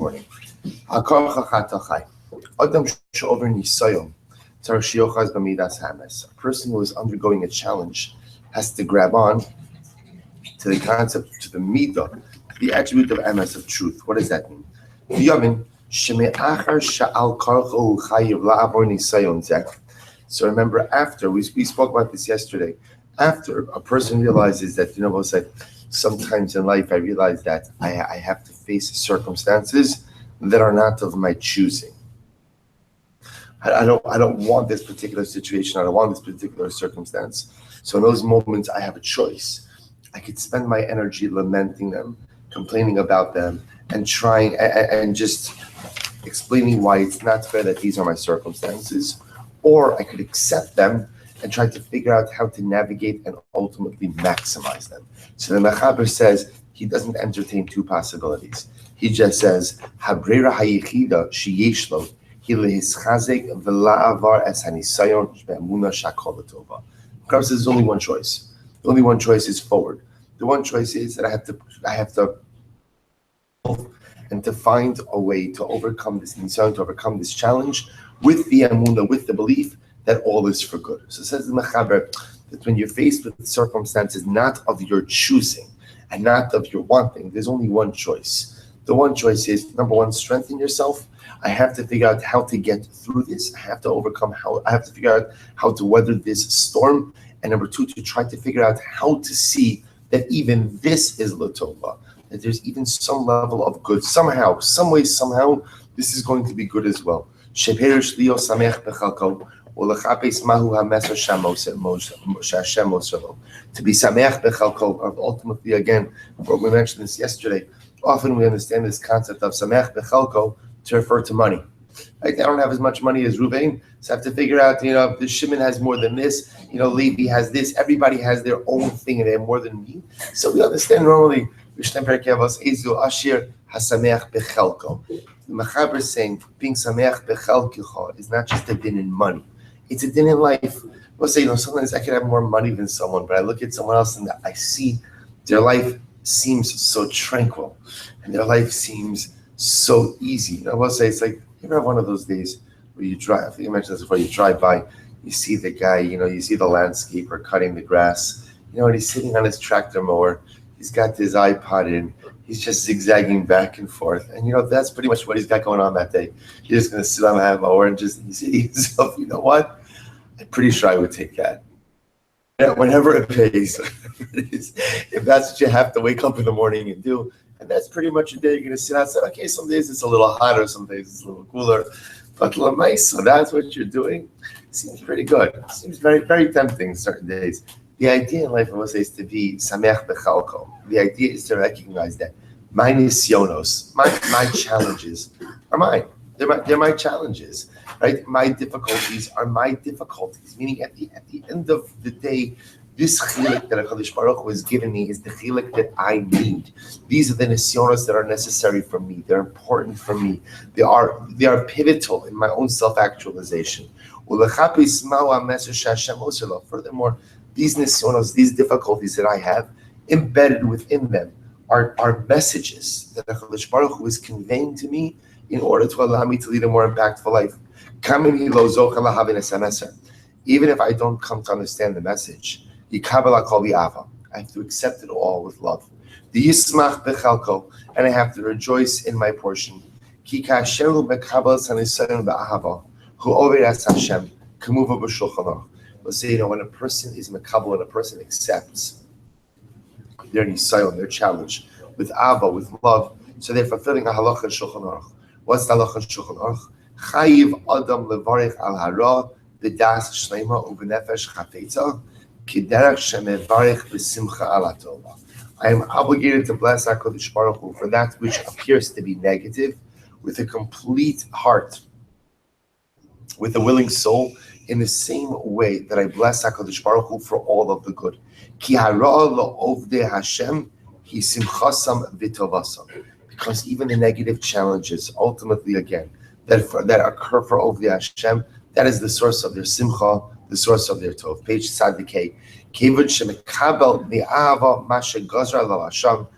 morning. A person who is undergoing a challenge has to grab on to the concept, to the midah, the attribute of emes, of truth. What does that mean? So remember, after we spoke about this yesterday, after a person realizes that, sometimes in life I realize that I have to face circumstances that are not of my choosing. I don't want this particular situation. I don't want this particular circumstance. So in those moments, I have a choice. I could spend my energy lamenting them, complaining about them, and trying and just explaining why it's not fair that these are my circumstances, or I could accept them and try to figure out how to navigate and ultimately maximize them. So the Mechaber says he doesn't entertain two possibilities. He just says, Habrera hayichida sheyesh lo hi lehischazek v'la'avar es hanisayon be'emuna shakol tova. Mechaber says there's only one choice. The only one choice is forward. The one choice is that I have to and to find a way to overcome this nisayon, to overcome this challenge with the emunah, with the belief that all is for good. So it says the Mechaber that when you're faced with circumstances not of your choosing and not of your wanting, there's only one choice. The one choice is, number one, strengthen yourself. I have to figure out how to get through this. I have to figure out how to weather this storm. And number two, to try to figure out how to see that even this is Latova, that there's even some level of good. Somehow, some way, somehow, this is going to be good as well. To be samech bechalko, ultimately, again, what we mentioned this yesterday, often we understand this concept of samech bechalko to refer to money. Right? I don't have as much money as Ruvain, so I have to figure out, if the Shimon has more than this, Levi has this, everybody has their own thing and they have more than me. So we understand normally, the Mechaber is saying being sameach bechalkicha is not just a din in money; it's a din in life. We'll say, sometimes I could have more money than someone, but I look at someone else and I see their life seems so tranquil, and their life seems so easy. I will say, it's like, you ever have one of those days where you drive? I think you mentioned this before. You drive by, you see the guy, you see the landscaper cutting the grass, and he's sitting on his tractor mower. He's got his iPod in. He's just zigzagging back and forth. And, that's pretty much what he's got going on that day. He's just going to sit on the mower and just say to himself, you know what? I'm pretty sure I would take that. Whenever it pays, if that's what you have to wake up in the morning and do, and that's pretty much a day you're going to sit outside. Okay, some days it's a little hotter, some days it's a little cooler. But so that's what you're doing. Seems pretty good. Seems very, very tempting certain days. The idea in life, I must say, is to be samech bechalko. The idea is to recognize that my nisyonos, my challenges are mine. They're my challenges, right? My difficulties are my difficulties. Meaning, at the end of the day, this chilek that HaKadosh Baruch Hu has given me is the chilek that I need. These are the nisyonos that are necessary for me. They're important for me. They are pivotal in my own self-actualization. Furthermore, these nisyonos, these difficulties that I have, embedded within them are messages that HaKadosh Baruch Hu is conveying to me in order to allow me to lead a more impactful life. Even if I don't come to understand the message, I have to accept it all with love. And I have to rejoice in my portion. Let's say, when a person is mekabel and a person accepts their nisayon, their challenge, with ava, with love, so they're fulfilling a halacha Shulchan Aruch. What's the halacha Shulchan Aruch? Chayiv adam levarich al hara v'das shleima u'v'nefesh chafetza k'derech shemevarich v'simcha ala tova. I am obligated to bless HaKadosh Baruch Hu for that which appears to be negative, with a complete heart, with a willing soul, in the same way that I bless HaKadosh Baruch Hu for all of the good. Ki hara lo'ovdei Hashem hi simchasam v'tovasam. Because even the negative challenges, ultimately, again, that occur for Ovdei Hashem, that is the source of their simcha, the source of their tov. Page Tzadikei. Kevod shemekabel mi'ava ma shegazra lo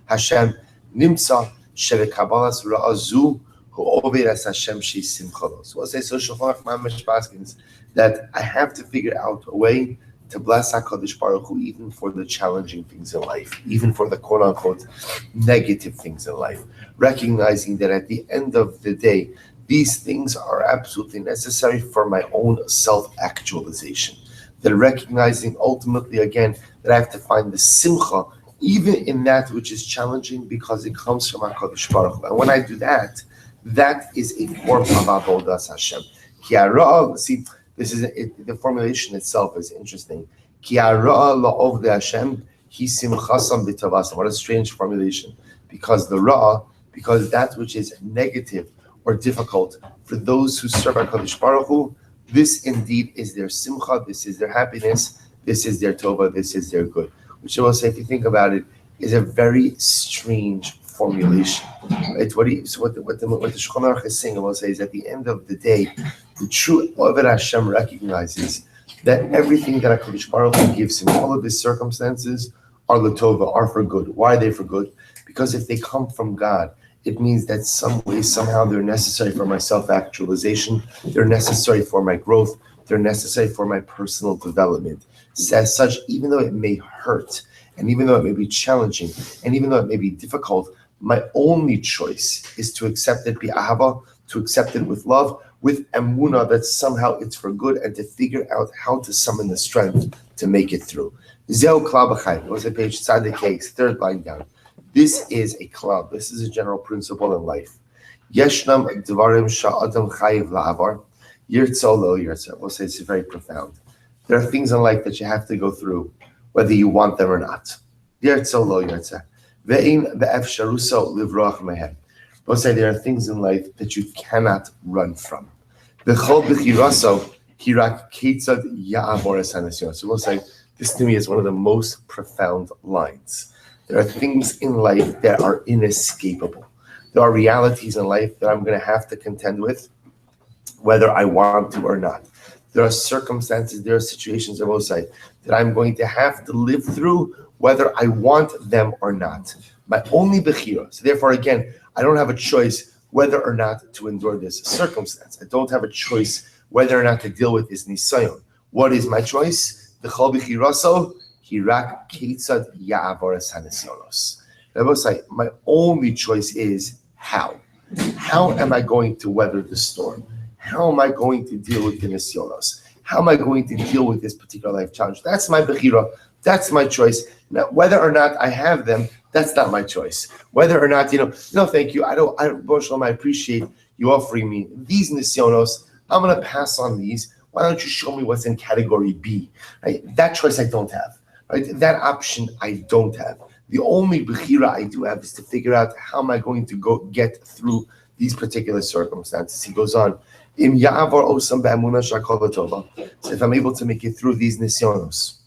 Hashem nimtza shevekabalas ra'azu Who obeyed as Hashem she simchalos. So we'll say so Shulchan Aruch Mamish Paskins that I have to figure out a way to bless HaKadosh Baruch Hu even for the challenging things in life, even for the quote-unquote negative things in life, recognizing that at the end of the day, these things are absolutely necessary for my own self-actualization. That recognizing ultimately, again, that I have to find the simcha even in that which is challenging because it comes from HaKadosh Baruch Hu. And when I do that, that is a form of Avodas Hashem. Ki hara, see, this is the formulation itself is interesting. Ki hara la'ovdei Hashem hi simchasam b'tavasam. What a strange formulation. Because that which is negative or difficult for those who serve HaKadosh Baruch Hu, this indeed is their simcha, this is their happiness, this is their tova, this is their good. Which I will say, if you think about it, is a very strange formulation. Right? What the Shulchan Aruch is saying, I will say, is at the end of the day, the true Oved Hashem recognizes that everything that HaKadosh Baruch Hu gives him, all of his circumstances are l'tova, are for good. Why are they for good? Because if they come from God, it means that some way, somehow, they're necessary for my self-actualization, they're necessary for my growth, they're necessary for my personal development. So as such, even though it may hurt, and even though it may be challenging, and even though it may be difficult, my only choice is to accept it bi'ahava, to accept it with love, with emunah that somehow it's for good, and to figure out how to summon the strength to make it through. Zeo klal b'chayim. It was a page tzaddik case, third line down. This is a klal. This is a general principle in life. Yeshnam dvarim sha'adam chayiv la'avar yirtzo lo yirtzo. We'll say it's very profound. There are things in life that you have to go through, whether you want them or not. Yirtzo lo yirtzo. Ve'in be'efsharuso livroach mehem. We'll say there are things in life that you cannot run from. V'chol b'chiraso hirak ketzad ya'avor es hanisyon. So we'll say this to me is one of the most profound lines. There are things in life that are inescapable. There are realities in life that I'm going to have to contend with, whether I want to or not. There are circumstances, there are situations, I will say, that I'm going to have to live through, whether I want them or not. My only bechira. So therefore, again, I don't have a choice whether or not to endure this circumstance. I don't have a choice whether or not to deal with this nisayon. What is my choice? B'chol b'chiraso. Hirak ketzad ya'avor es hanisyonos. I will say, my only choice is how. How am I going to weather the storm? How am I going to deal with the nisyonos? How am I going to deal with this particular life challenge? That's my bechira. That's my choice. Now, whether or not I have them, that's not my choice. Whether or not, no, thank you. I appreciate you offering me these nisyonos. I'm going to pass on these. Why don't you show me what's in category B? Right? That choice I don't have. Right? That option I don't have. The only bechira I do have is to figure out how am I going to go get through these particular circumstances. He goes on, Im ya'avor osam be'emunah shakol tova. So if I'm able to make it through these nisyonos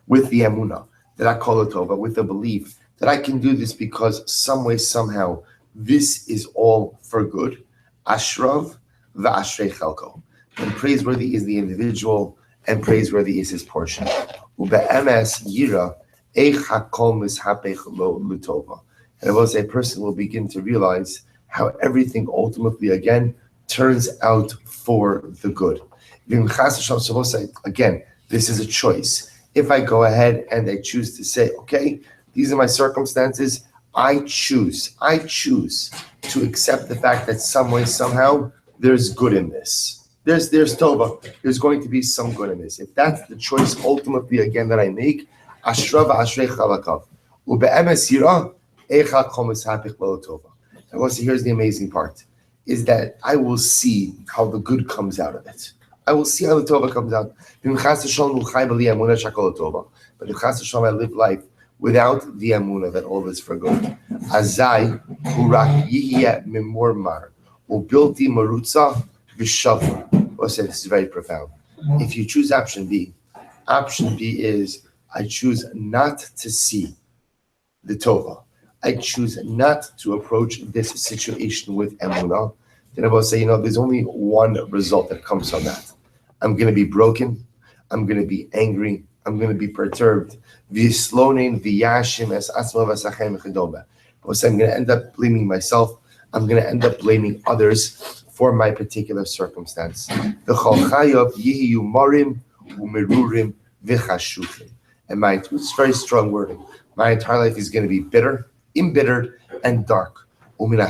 with the emunah, that I call it tova, with the belief that I can do this because some way, somehow, this is all for good. Ashrav va'ashrei chelko. And praiseworthy is the individual, and praiseworthy is his portion. Ube'emes yira eich hakol mishapech lo l'tova. And once a person will begin to realize how everything ultimately, again, turns out for the good. Again, this is a choice. If I go ahead and I choose to say, okay, these are my circumstances, I choose to accept the fact that some way, somehow, there's good in this. There's tova. There's going to be some good in this. If that's the choice ultimately, again, that I make, ashra v'ashrei chalakav. Ube'emes yira echa chomes hapich lo tova. And also, here's the amazing part, is that I will see how the good comes out of it. I will see how the tova comes out. But if chas v'shalom I live life without the emunah that all is for good. Azai hurak yihye memormar ubilti marutza v'shavur. Also, this is very profound. If you choose option B is I choose not to see the tova. I choose not to approach this situation with emunah. Then I will say, there's only one result that comes from that. I'm going to be broken. I'm going to be angry. I'm going to be perturbed. I'm going to end up blaming myself. I'm going to end up blaming others for my particular circumstance. And it's very strong wording. My entire life is going to be bitter, embittered, and dark. And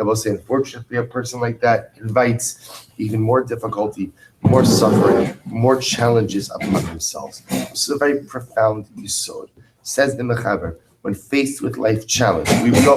I will say, unfortunately, a person like that invites even more difficulty, more suffering, more challenges upon themselves. This is a very profound yisod. Says the Mechaber, when faced with life challenge,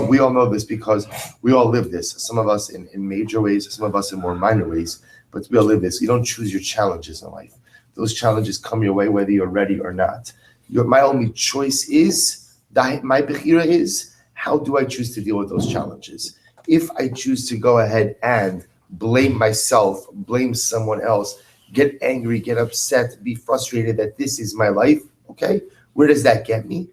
we all know this because we all live this. Some of us in major ways, some of us in more minor ways, but we all live this. You don't choose your challenges in life. Those challenges come your way whether you're ready or not. My only choice is, my bechira is, how do I choose to deal with those challenges? If I choose to go ahead and blame myself, blame someone else, get angry, get upset, be frustrated that this is my life, okay? Where does that get me?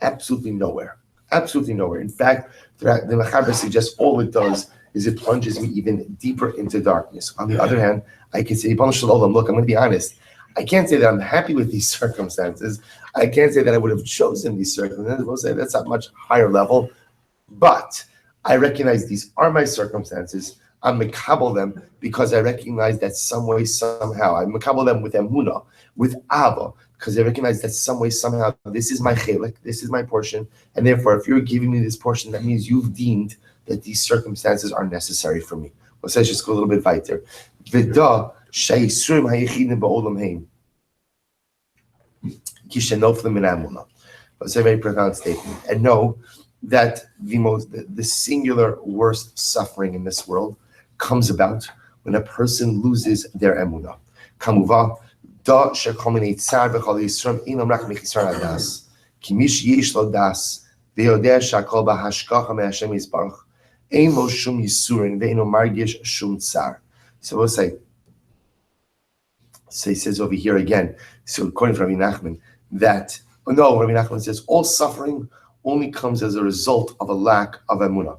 Absolutely nowhere. Absolutely nowhere. In fact, the Mechaber suggests all it does is it plunges me even deeper into darkness. On the other hand, I can say, look, I'm going to be honest. I can't say that I'm happy with these circumstances. I can't say that I would have chosen these circumstances. We'll say that's at a much higher level. But I recognize these are my circumstances. I'm mekabel them because I recognize that some way, somehow, I mekabel them with emunah, with ava, because I recognize that some way, somehow, this is my chelik, this is my portion, and therefore, if you're giving me this portion, that means you've deemed that these circumstances are necessary for me. Let's just go a little bit weiter. V'da she'yisurim hayechidim ba'olam hein kishenoflim min emunah. That's a very profound statement. And know that the singular worst suffering in this world comes about when a person loses their emunah. Kamuva da shekominei tsar v'chol yisrael inam rak mechisar hadas ki mish yesh lo das ve'yodeh shakol b'hashgacha me'Hashem yisbarach ein lo shum yisurin ve'eno margish shum tsar. So we'll say he says over here again, so according to Rabbi Nachman, that, Rabbi Nachman says, all suffering only comes as a result of a lack of emunah.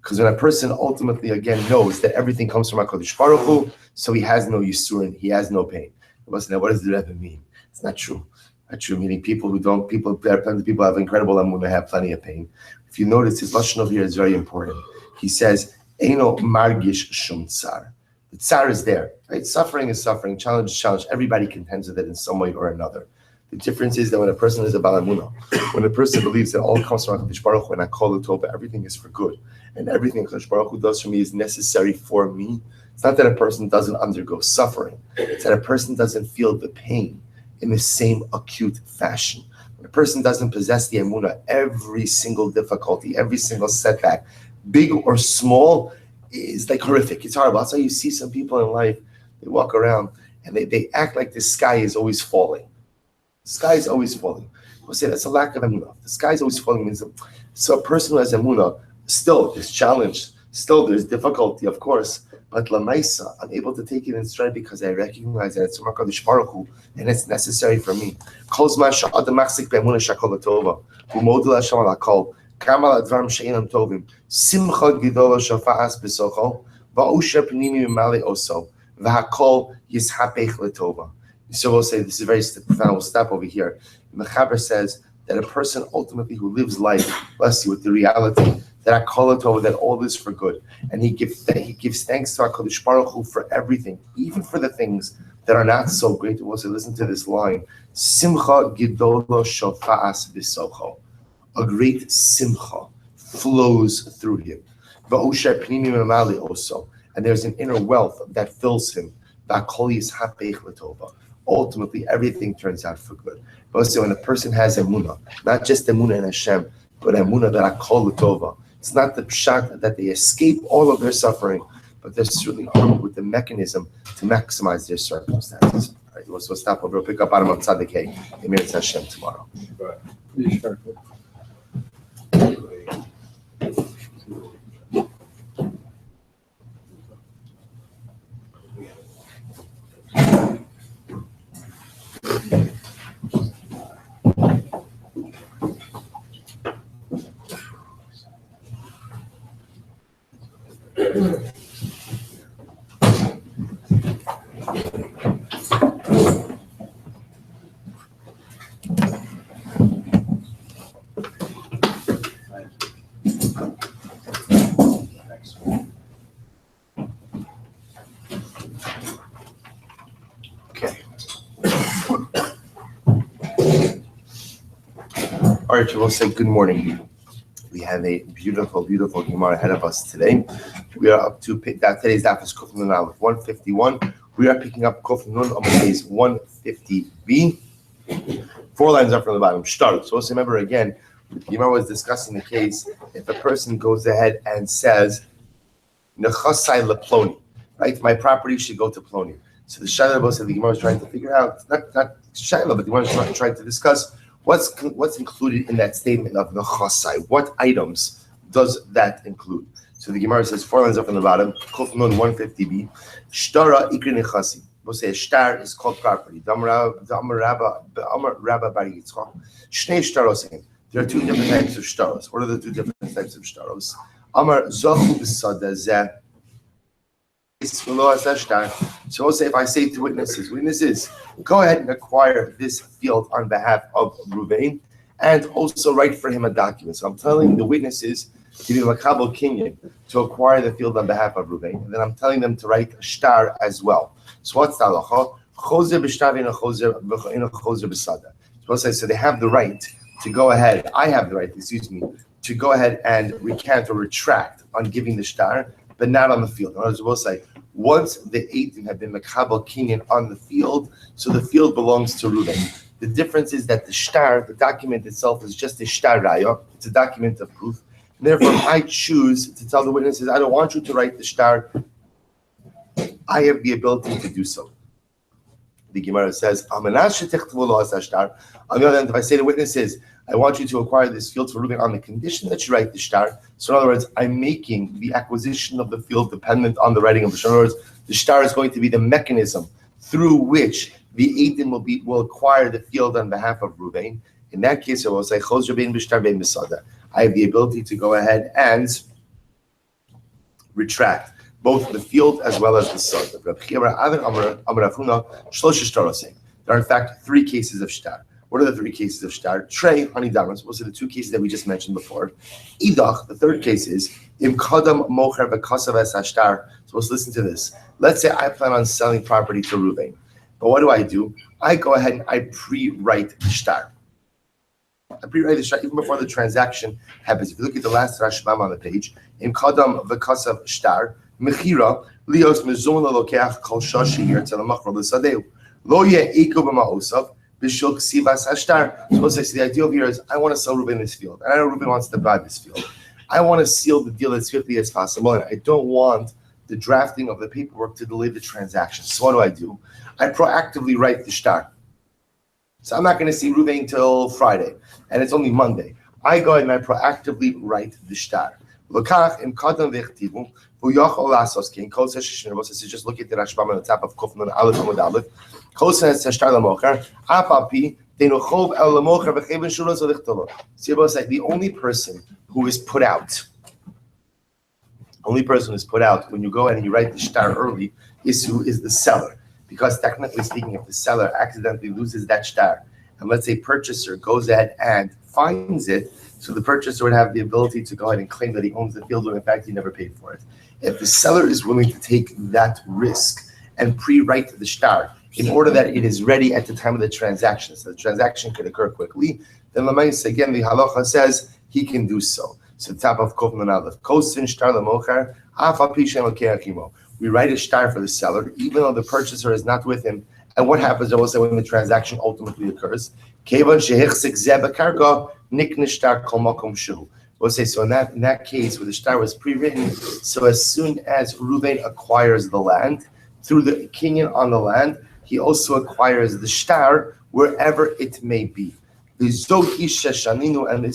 Because when a person ultimately, again, knows that everything comes from HaKadosh Baruch Hu, so he has no yisurin, he has no pain. What does the Rebbe mean? It's not true. Not true, meaning there are plenty of people who have incredible emunah, have plenty of pain. If you notice, his lashon over here is very important. He says, Eino margish shum tsar. The tsar is there, right? Suffering is suffering, challenge is challenge. Everybody contends with it in some way or another. The difference is that when a person is a Bal Emunah, when a person believes that all comes from HaKadosh Baruch Hu and I call it Tova, everything is for good, and everything HaKadosh Baruch Hu does for me is necessary for me. It's not that a person doesn't undergo suffering. It's that a person doesn't feel the pain in the same acute fashion. When a person doesn't possess the Emunah, every single difficulty, every single setback, big or small, is like horrific. It's horrible. That's why you see some people in life, they walk around and they act like the sky is always falling. The sky is always falling. We'll say that's a lack of emunah. The sky is always falling means so a person who has emunah, still there's challenge, still there's difficulty, of course. But lamaisa, I'm able to take it in stride because I recognize that it's from HaKadosh Baruch Hu and it's necessary for me. Kol zman she'adam machzik be'emunah shakol latova, u'model Hashem al hakol, kamal advarim she'enam tovim, simcha gedola shafa'as b'socho, va'usher pnimi mimale oso, v'hakol yishapech latova. So we'll say this is very profound. We'll stop over here. Mechaber says that a person ultimately who lives life, bless you, with the reality that I call it over, that all is for good, and he gives thanks to HaKadosh Baruch Hu for everything, even for the things that are not so great. We'll say, listen to this line: Simcha gidolo shofa'as b'socho. A great simcha flows through him. Va'usher pnimi memali also, and there's an inner wealth that fills him. Va'kol yishapech l'tova. Ultimately, everything turns out for good. But also, when a person has emunah, not just emunah in Hashem, but emunah that I call l'tova, it's not the pshat that they escape all of their suffering, but they're certainly armed with the mechanism to maximize their circumstances. All right, we'll stop over. We'll pick up bottom of Tzaddik Hey, Emir Hashem tomorrow. All right, we'll say good morning. We have a beautiful, beautiful Gemara ahead of us today. We are up to today's daf is Kuf Nun Aleph 151. We are picking up Kuf Nun on page 150b. 4 lines up from the bottom. Start. So let's remember again, Gemara was discussing the case if a person goes ahead and says, Nechasai leploni, right? My property should go to Ploni. So the Shaila said the Gemara was trying to figure out, not Shaila, but the Gemara was trying to discuss what's included in that statement of Nechasai. What items does that include? So the Gemara says 4 lines up from the bottom, Kuf Nun 150b, Shtara Ikri Nechasi. We'll say a star is called property. There are 2 different types of shtaros. What are the 2 different types of shtaros? Amar zochu b'sadeh. So we'll say if I say to witnesses, go ahead and acquire this field on behalf of Ruvain and also write for him a document. So I'm telling the witnesses to be makabel kinyan to acquire the field on behalf of Ruvain, and then I'm telling them to write a shtar as well. So what's the halacha? Chozer b'shtar and a chozer b'sadeh. So they have the right to go ahead. I have the right, to go ahead and recant or retract on giving the shtar, but not on the field. In other words, we'll say once the eidim have been makabel kinyan on the field, so the field belongs to Reuven. The difference is that the shtar, the document itself, is just a shtar raya. It's a document of proof. And therefore, I choose to tell the witnesses, I don't want you to write the shtar. I have the ability to do so. The Gemara says, on the other hand, if I say to witnesses, I want you to acquire this field for Reuben on the condition that you write the shtar. So in other words, I'm making the acquisition of the field dependent on the writing of the shtar. In other words, the shtar is going to be the mechanism through which the eidim will acquire the field on behalf of Reuben. In that case, I will say, I have the ability to go ahead and retract both the field as well as the sod. There are in fact 3 cases of shtar. What are the 3 cases of shtar? Trey, honey damas. Those are the 2 cases that we just mentioned before. Idach, the 3rd case is im kadam mocher v'kasav es hashtar. So let's listen to this. Let's say I plan on selling property to Reuven, but what do? I go ahead and I pre-write the shtar. I pre-write the shtar even before the transaction happens. If you look at the last Rashbam on the page, im kadam v'kasav shtar. Mechira lios mezon lokeach kol shashi here to the machro l'sadeu lo ye eko b'ma'osav b'shul ksivas hashtar. So the idea here is I want to sell Reuben this field, and I know Reuben wants to buy this field. I want to seal the deal as swiftly as possible, and I don't want the drafting of the paperwork to delay the transaction. So what do? I proactively write the shtar. So I'm not going to see Reuben till Friday, and it's only Monday. I go ahead and I proactively write the shtar. Lokach im kadam v'echtivu v'yachol lasos king kol seshin revos. Just look at the Rashbam on the top of Kuf Nun Aleph Amud Aleph. Kol seshin shtar lamocher apapi denochov el lamocher v'cheben shulos v'lichtolo. See about like the only person who is put out when you go ahead and you write the shtar early is the seller, because technically speaking, if the seller accidentally loses that shtar, and let's say purchaser goes ahead and finds it, so the purchaser would have the ability to go ahead and claim that he owns the field when in fact he never paid for it. If the seller is willing to take that risk and pre-write the shtar in order that it is ready at the time of the transaction, so the transaction could occur quickly, then again the halacha says he can do so. So the top of Kuf Nun Aleph, kosin shtar lamocher afa pishem l'keachimo. We write a shtar for the seller even though the purchaser is not with him. And what happens also when the transaction ultimately occurs? We'll say, so in that case, where the shtar was pre-written, so as soon as Reuven acquires the land, through the kinyan on the land, he also acquires the shtar wherever it may be. And this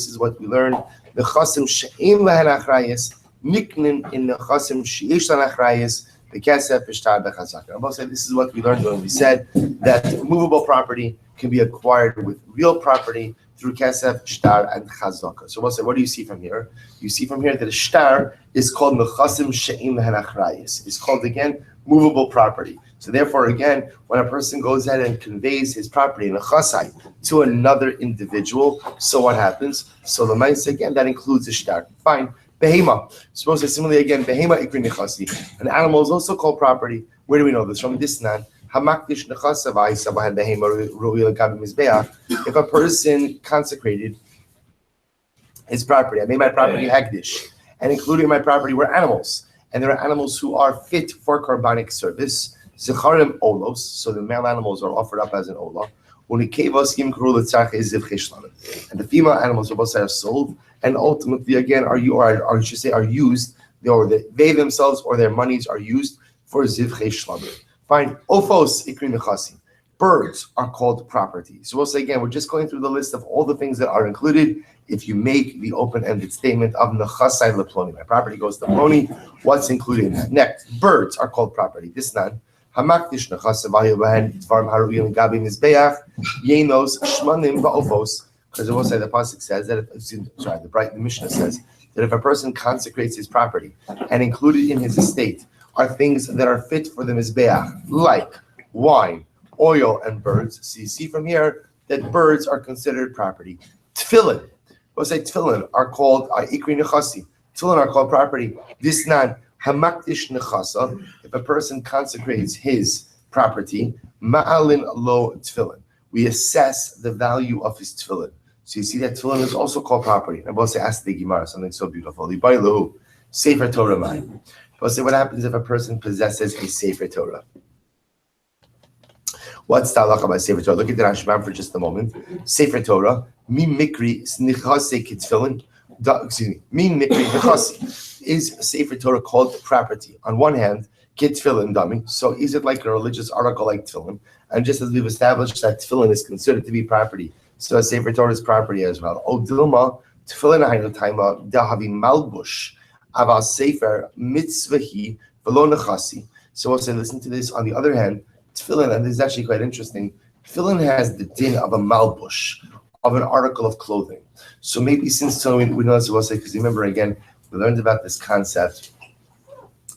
is what we learned. The chasim she'im lahen achrayis, miknin in the chasim she'ish lahen achrayis, the kesef b'shtar b'chazaka. I will say this is what we learned when we said that movable property can be acquired with real property through kesef, shtar, and chazaka. So we'll say, what do you see from here? You see from here that a shtar is called mechasim she'im lahen achrayis. It's called again movable property. So therefore, again, when a person goes ahead and conveys his property in a chasai to another individual, so what happens? So the mice again, that includes a shtar. Fine. Behema. Suppose that similarly again, behema ikri nechasi. An animal is also called property. Where do we know this? From this nan. Hamakdish nechasa v'aisa b'han behema ru'il gabi mizbeach. If a person consecrated his property. I made my property hekdesh, and including in my property were animals, and there are animals who are fit for carbonic service. Zecharim olos, so the male animals are offered up as an olah. And the female animals are sold, and ultimately again are used, or they themselves or their monies are used for zivchei shlamim. Fine. Ophos ikri nechasi. Birds are called property. So we'll say again, we're just going through the list of all the things that are included if you make the open-ended statement of nechasai leploni. My property goes to ploni. What's included in that? Next, birds are called property. This nan. Hamakdish nechasai v'ayobahen dvarim haruim gabi mizbeach yenos shmanim va'ophos. Because we'll say the pasuk says that the Mishnah says that if a person consecrates his property and included in his estate are things that are fit for the mizbeach, like wine, oil, and birds. So you see from here that birds are considered property. Tefillin, we'll say tefillin are called ikri nechasi. Tefillin are called property. This nan hamakdish nechasa. If a person consecrates his property, ma'alin lo tefillin. We assess the value of his tefillin. So you see that tefillin is also called property. And we'll say ask the Gemara something so beautiful. Libailu sefer Torah mine. We'll say what happens if a person possesses a sefer Torah. What's the halacha by Sefer Torah? Look at the Rashbam for just a moment. Sefer Torah, min mikri snichase kitfilin. Min mikri nechasi. Is Sefer Torah called property? On one hand, kitfilin dummy. So is it like a religious article like tefillin? And just as we've established that tefillin is considered to be property, so Sefer Torah is property as well. O dilma tefillin haynu taima dahavi malbush aval sefer mitzvahi v'lo nechasi. So we'll say, listen to this. On the other hand, tefillin, and this is actually quite interesting, tefillin has the din of a malbush, of an article of clothing. So maybe since we know this, we'll say, because remember again, we learned about this concept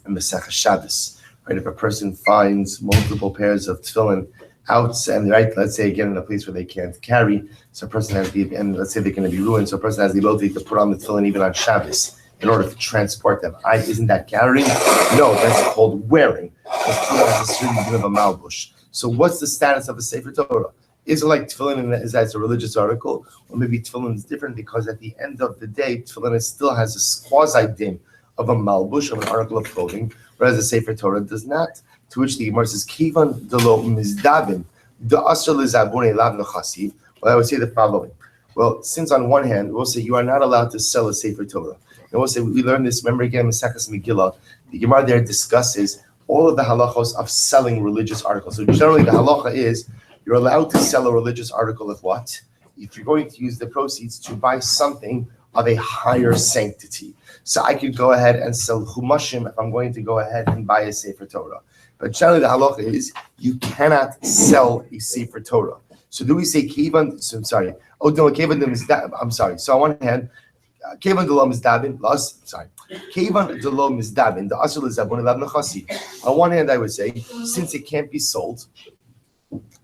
in Masechah Shabbos, right? If a person finds multiple pairs of tefillin out, and right, let's say again in a place where they can't carry, so a person has the, and let's say they're going to be ruined, so a person has the ability to put on the tefillin even on Shabbos in order to transport them. Isn't that carrying? No, that's called wearing. Because tefillin is a of a malbush. So what's the status of a Sefer Torah? Is it like tefillin is as a religious article, or maybe tefillin is different because at the end of the day, tefillin still has a quasi din of a malbush, of an article of clothing, whereas the Sefer Torah does not. To which the Gemara says, "Kivan delo mizdavin the asr lezabune lav nechasi." Well, I would say the following. Well, since on one hand we'll say you are not allowed to sell a Sefer Torah, and we'll say we learned this. Remember again, Maseches Megillah, the Gemara there discusses all of the halachos of selling religious articles. So generally, the halacha is you're allowed to sell a religious article of what? If you're going to use the proceeds to buy something of a higher sanctity. So I could go ahead and sell chumashim if I'm going to go ahead and buy a Sefer Torah. But generally, the halacha is you cannot sell a Sefer Torah. So do we say kivan? So I'm sorry. Oh no, kivan is that. I'm sorry. So on one hand, kivan delom is dabin. Kivan delom is dabin. The asur lezabun elav nechasi. On one hand, I would say since it can't be sold,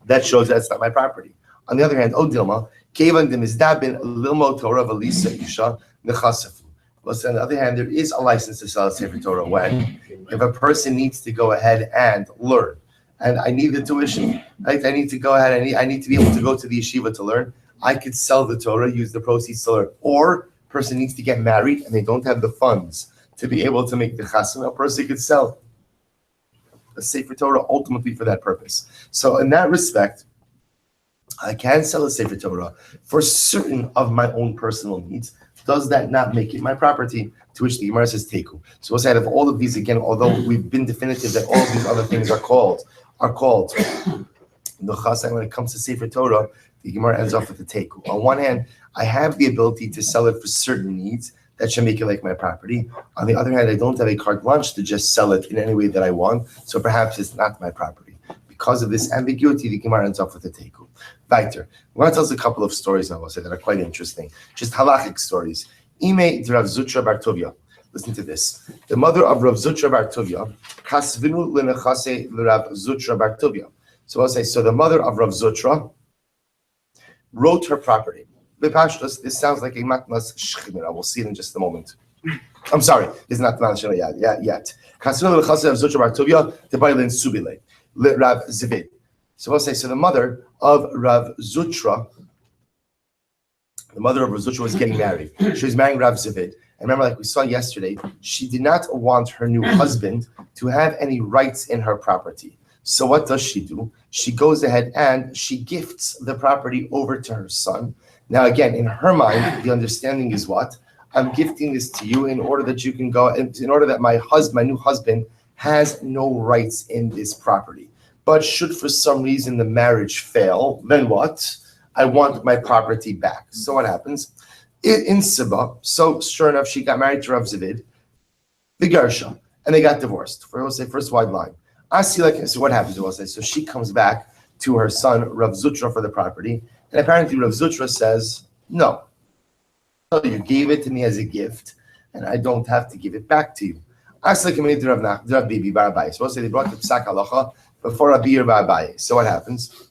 that shows that it's not my property. On the other hand, oh dilma kivan dem is dabin lilmo Torah v'lisa isha nechasafu. But on the other hand, there is a license to sell a Sefer Torah when if a person needs to go ahead and learn, and I need the tuition, right? I need to go ahead, I need to be able to go to the yeshiva to learn. I could sell the Torah, use the proceeds to learn. Or a person needs to get married and they don't have the funds to be able to make the chasana. A person could sell a Sefer Torah ultimately for that purpose. So in that respect, I can sell a Sefer Torah for certain of my own personal needs. Does that not make it my property? To which the Gemara says teku. So we'll say out of all of these again, although we've been definitive that all of these other things are called the chasana. When it comes to Sefer Torah, the Gemara ends off with the teku. On one hand, I have the ability to sell it for certain needs that should make it like my property. On the other hand, I don't have a carte blanche to just sell it in any way that I want. So perhaps it's not my property. Because of this ambiguity, the Gemara ends off with a teku. Weiter. I'm going to tell us a couple of stories now, I'll say, that are quite interesting. Just halachic stories. Ime de Rav Zutra bar Tovia. Listen to this. The mother of Rav Zutra bar Tovia, kasvinu lenechase l'Rav Zutra bar Tovia. So I'll say, so the mother of Rav Zutra wrote her property. This sounds like a matmas shchimera. We'll see it in just a moment. I'm sorry, it's not matmas yet. Kasvinu lenechase Rav Zutra bar Tovia tebaylen subile l'Rav Zivid. So I'll say, so the mother of Rav Zutra the mother of Rav Zutra was getting married. She was marrying Rav Zavid. And remember, like we saw yesterday, she did not want her new husband to have any rights in her property. So what does she do? She goes ahead and she gifts the property over to her son. Now, again, in her mind, the understanding is what? I'm gifting this to you in order that you can go, in order that my new husband, has no rights in this property. But should for some reason the marriage fail, then what? I want my property back. So what happens? In Siba, so sure enough, she got married to Rav Zavid, the Gersha, and they got divorced. We'll say first wide line. So what happens? We'll say so she comes back to her son Rav Zutra for the property, and apparently Rav Zutra says, "No, you gave it to me as a gift, and I don't have to give it back to you." So we'll say they brought the Psak Halacha before Rabbi Bar Abaye. So what happens?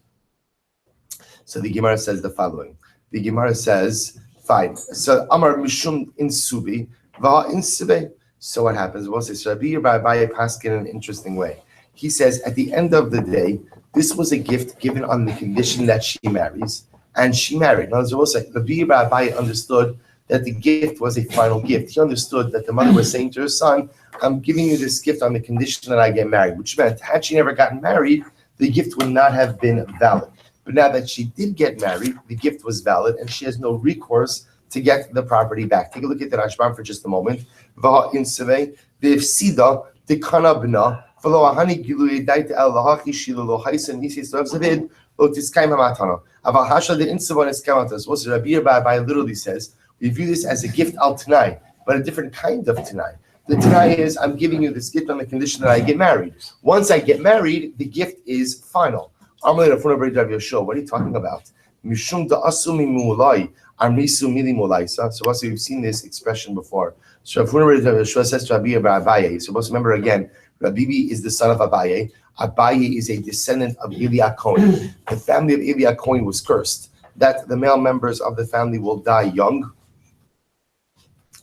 So the Gemara says the following. The Gemara says, fine. So Amar Mishum Insubi, Va Insibe. So what happens? We'll say, so Rabbi Bar Abaye passed in an interesting way. He says, at the end of the day, this was a gift given on the condition that she marries, and she married. Now, we'll say, Rabbi Bar Abaye understood that the gift was a final gift. He understood that the mother was saying to her son, I'm giving you this gift on the condition that I get married, which meant had she never gotten married, the gift would not have been valid. But now that she did get married, the gift was valid, and she has no recourse to get the property back. Take a look at the Rashbam for just a moment. Vaha inseve v'ifsida dekana b'na v'lo ahani gilui daita el lahachi shilu lo haisen nisis rav zavid lo tiskaim hamatana aval hasha de insevon eskamatas. What Rabbi Bar Abaye literally says, we view this as a gift al tanai, but a different kind of tanai. The tanai is, I'm giving you this gift on the condition that I get married. Once I get married, the gift is final. What are you talking about? So also you've seen this expression before. So says to Rabbi Abaye. So let's remember again, Rabbi is the son of Abaye. Abaye is a descendant of Eli Cohen. The family of Eli Cohen was cursed that the male members of the family will die young.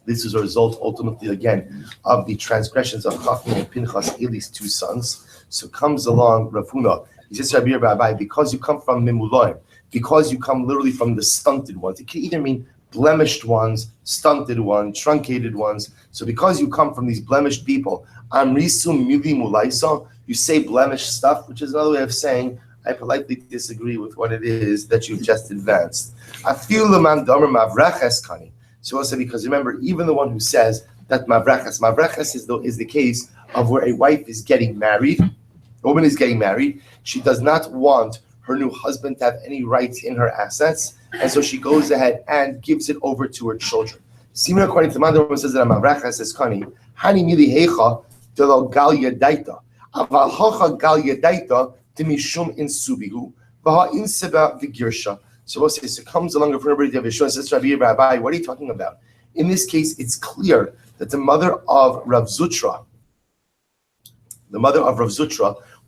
This is a result, ultimately, again, of the transgressions of Chafni and Pinchas, Eli's two sons. So comes along Rav Huna. He says to Rabbi Abaye, because you come from Mimuloim, because you come literally from the stunted ones. It can either mean blemished ones, stunted ones, truncated ones. So because you come from these blemished people, Amrisu Mili Mulaisa, you say blemished stuff, which is another way of saying, I politely disagree with what it is that you've just advanced. I feel the man damer mavraches kani. So also because remember, even the one who says that mavraches is the case of where a wife is getting married, a woman is getting married, she does not want her new husband to have any rights in her assets, and so she goes ahead and gives it over to her children. Similar according to the man says that mavraches is kani, hani mili hecha de lo gal yadaita, aval hacha gal yadaita timishum in subihu, vaha inseba v'girsha. So it comes along in front of Rabbi Yeshua, says Rabbi Abaye, what are you talking about? In this case, it's clear that the mother of Rav Zutra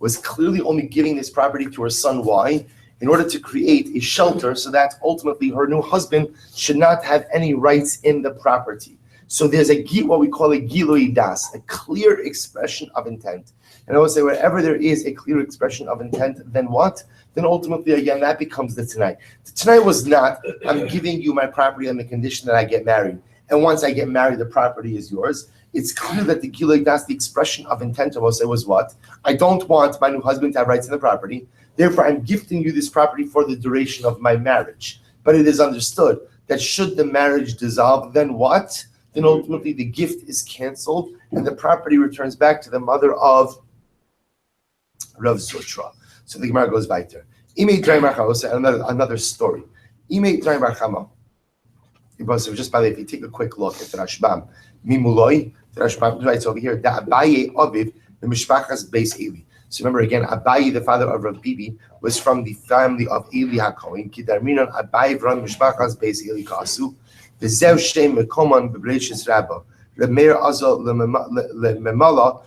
was clearly only giving this property to her son. Why? In order to create a shelter so that ultimately her new husband should not have any rights in the property. So there's what we call a gilui das, a clear expression of intent. And I would say wherever there is a clear expression of intent, then what? Then ultimately, again, that becomes the tanai. The tanai was not, I'm giving you my property on the condition that I get married. And once I get married, the property is yours. It's clear that the gilui das, the expression of intent of us, was what? I don't want my new husband to have rights in the property. Therefore, I'm gifting you this property for the duration of my marriage. But it is understood that should the marriage dissolve, then what? Then ultimately the gift is canceled and the property returns back to the mother of Rav Zutra. So the Gemara goes weiter. Another story. Just by the way, if you take a quick look at the Rashbam, Mimuloi, the Rashbam writes over here, Da Abaye Aviv, the Mishpachas Beis Eli. So remember again, Abaye, the father of Rav Bibi, was from the family of Eli HaKohen. Kidarminon Abaye v'ran Mishpachas Beis Eli Kasu. V'zev Shem Mekoman B'Bereishis Rabba. Remeir Azal Lememala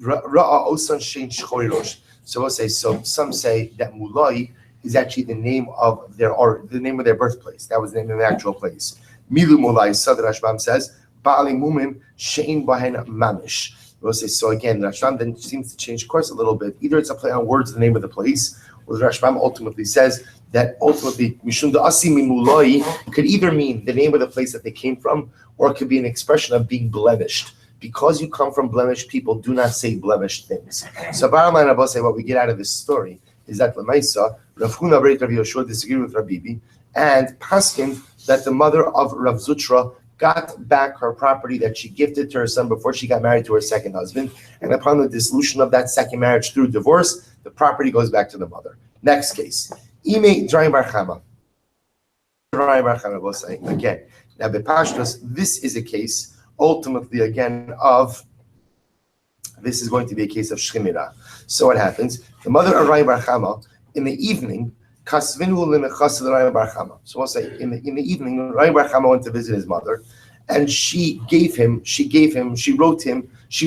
Ra'a Osan Shein Shchori Rosh. So we'll say, so some say that Mulai is actually the name of their birthplace. That was the name of the actual place. Milu Mulai, so the Rashbam says, Ba'ali Mumin Shein Bahen Mamish. We'll say, so again, the Rashbam then seems to change course a little bit. Either it's a play on words, the name of the place, or the Rashbam ultimately says that ultimately Mishum Da'asi Mimulai could either mean the name of the place that they came from, or it could be an expression of being blemished. Because you come from blemished people, do not say blemished things. So bottom line, Abba say what we get out of this story is that Lamaisa, Rav Huna Beit Rav Yoshua disagreed with Rav Bibi, and Paskin that the mother of Rav Zutra got back her property that she gifted to her son before she got married to her second husband, and upon the dissolution of that second marriage through divorce, the property goes back to the mother. Next case, Ime Drayim Bar Chama. Again, now Bepashtos, this is a case ultimately again this is going to be a case of Shchimira. So what happens? The mother of Rai Bar Chama in the evening, Kasvinu limechas Rai Bar Chama. So we'll say in the evening, Rai Bar Chama went to visit his mother, and she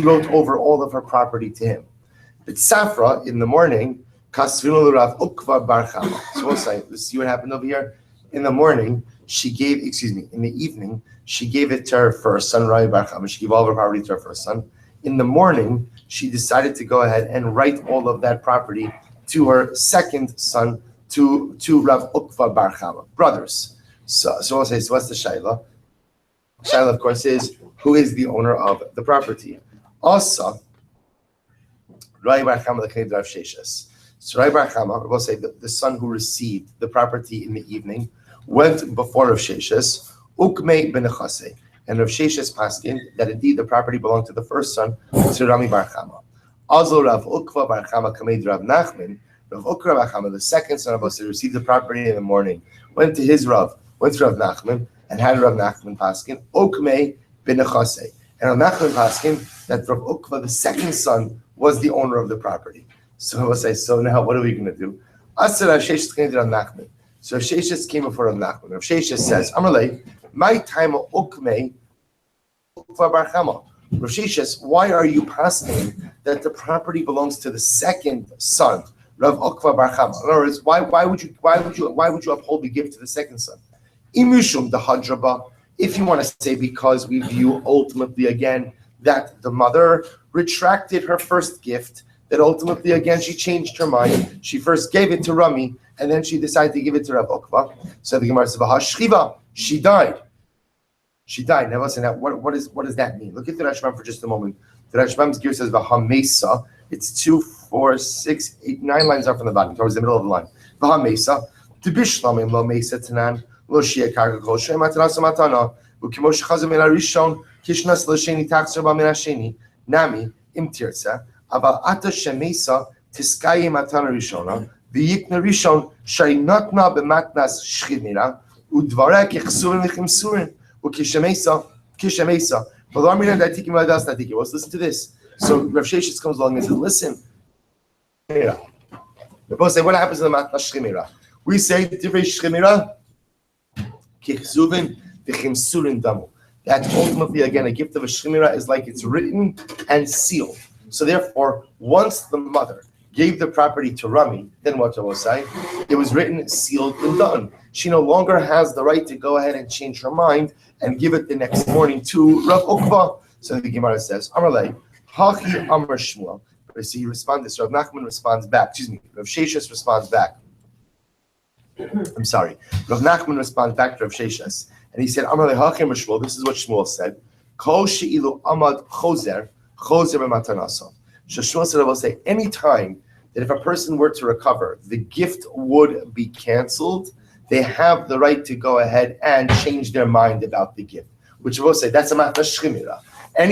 wrote over all of her property to him. But Safra in the morning, Kasvinu Rav Ukva Bar Chama. So we'll say, let's see what happened over here. In the morning, in the evening, she gave it to her first son, Rai Bar Chama. She gave all of her property to her first son. In the morning, she decided to go ahead and write all of that property to her second son, to Rav Ukva Bar Chama, brothers. So we'll say, so what's the Shaila? Shaila, of course, is who is the owner of the property? Also, Rai Bar Chama l'knei Rav Sheshes. So Rai Bar Chama, we'll say the son who received the property in the evening went before Rav Sheshes, Ukmei benechase, and Rav Sheshes paskin that indeed the property belonged to the first son, to Rami Bar Chama. Also Rav Ukva Bar Chama kamed Rav Nachman, Rav Ukva Bar Chama, the second son of Asa, received the property in the morning, went to Rav Nachman, and had Rav Nachman paskin, Ukmei benechase, and Rav Nachman paskin that Rav Ukva, the second son, was the owner of the property. So we'll say, so now what are we going to do? Asa Rav Sheshes came to Rav Nachman. So Rav Sheshes came before Rav Nachman. Rav Sheshes says, Amalei, my time of Ukmei Bar Chama. Rav Sheshes, why are you passing that the property belongs to the second son, Rav Ukva Bar Chama? In other words, why would you uphold the gift to the second son? Imushum the Hadraba. If you want to say because we view ultimately again that the mother retracted her first gift, that ultimately again she changed her mind. She first gave it to Rami, and then she decided to give it to Rav Ukva. So the Gemara says, "Shchiva, she died. She died." Now listen, what does that mean? Look at the Rashbam for just a moment. The Rashbam's gear says Vahamesa. It's 2, 4, 6, 8, 9 lines up from the bottom, towards the middle of the line. Vahamesa. Tibishlamim lo mesa tanan lo shia karga kol shem matanasa matana ukimosh chazam el arishon kishnas lo sheni taxer ba min hasheni nami im tirtza aval ata shemesa tiskaye matana rishona v'yikna rishon sharinatna b'matnas shchimira udvara kechsurin v'chimsurin ukishamesa. Let's listen to this. So Rav Sheshes comes along and says, listen. They both say, what happens in the matnas shchimira? We say divrei shchimira kechsuvin v'chimsurin damu. That ultimately, again, a gift of a shchimira is like it's written and sealed. So therefore, once the mother gave the property to Rami, then what I will say, it was written, sealed, and done. She no longer has the right to go ahead and change her mind and give it the next morning to Rav Ukva. So the Gemara says, Amarlei, Hachi Amar Shmuel. So he responds, Rav Nachman responds back. Rav Sheshes responds back. I'm sorry. Rav Nachman responds back to Rav Sheshes. And he said, Amarlei, Hachi Amar Shmuel. This is what Shmuel said. Kol she'ilu amad chozer b'matanasa. So Shmuel said, I will say, any time that if a person were to recover, the gift would be canceled, they have the right to go ahead and change their mind about the gift. Which I will say, that's a matnas shchimira. A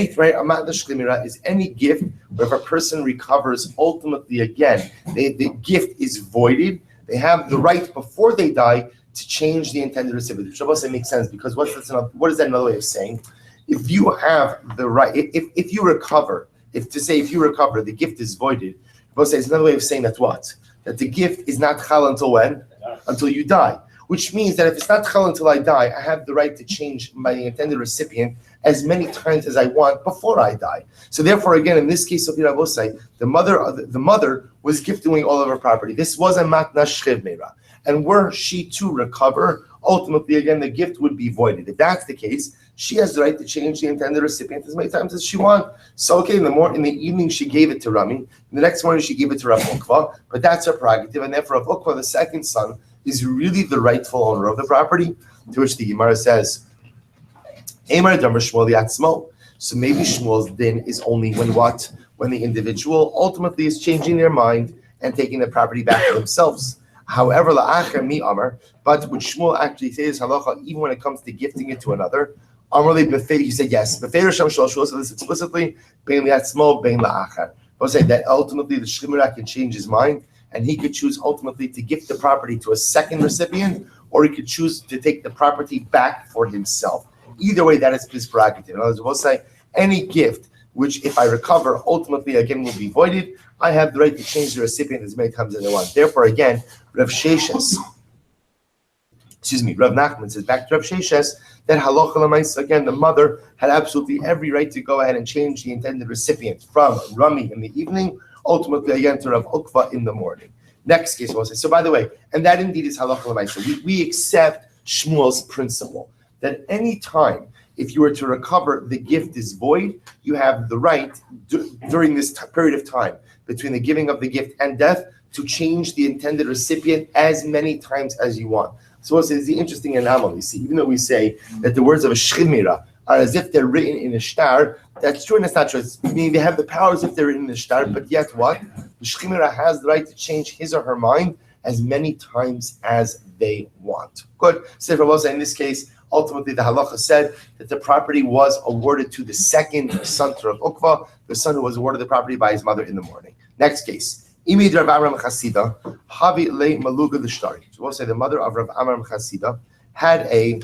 matnas shchimira is any gift where if a person recovers, ultimately again, the gift is voided. They have the right before they die to change the intended recipient. Which I will say makes sense because what is that another way of saying? If you have the right, if you recover, if you recover, the gift is voided. It's another way of saying that what? That the gift is not chal until when? Until you die. Which means that if it's not chal until I die, I have the right to change my intended recipient as many times as I want before I die. So therefore, again, in this case of Yerabosai, the mother was gifting all of her property. This was a matnas shchimira. And were she to recover, ultimately, again, the gift would be voided. If that's the case, she has the right to change the intended recipient as many times as she wants. So, okay, in the evening she gave it to Rami. The next morning she gave it to Rav Ukva, but that's her prerogative. And therefore, Rav Ukva, the second son, is really the rightful owner of the property? To which the Gemara says, so maybe Shmuel's din is only when what? When the individual ultimately is changing their mind and taking the property back to themselves. However, la'acher mi amar, but what Shmuel actually says halacha, even when it comes to gifting it to another, he said yes. Shmuel says this explicitly, bein li'atzmo, bein la'acher. I'll say that ultimately the shchimera can change his mind, and he could choose ultimately to gift the property to a second recipient, or he could choose to take the property back for himself. Either way, that is his prerogative. In other words, we'll say any gift which, if I recover, ultimately again will be voided, I have the right to change the recipient as many times as I want. Therefore, again, Rav Nachman says back to Rav Sheshes that halacha l'maisa, again, the mother had absolutely every right to go ahead and change the intended recipient from Rami in the evening, ultimately again to Rav Ukva in the morning. Next case, we'll say. So, by the way, and that indeed is halacha l'maisa. We accept Shmuel's principle that any time if you were to recover the gift is void, you have the right during this period of time between the giving of the gift and death to change the intended recipient as many times as you want. So it's the interesting anomaly. See, even though we say that the words of a shchimira are as if they're written in a shtar, that's true and that's not true. Meaning they have the power as if they're written in a shtar, but yet what? The shchimira has the right to change his or her mind as many times as they want. Good. So in this case, ultimately the halacha said that the property was awarded to the second son of Ukva, the son who was awarded the property by his mother in the morning. Next case. Imid Rav Amram Chasida, Havi Le Maluga L'Shtari. So we'll say the mother of Rav Amram Chasida had a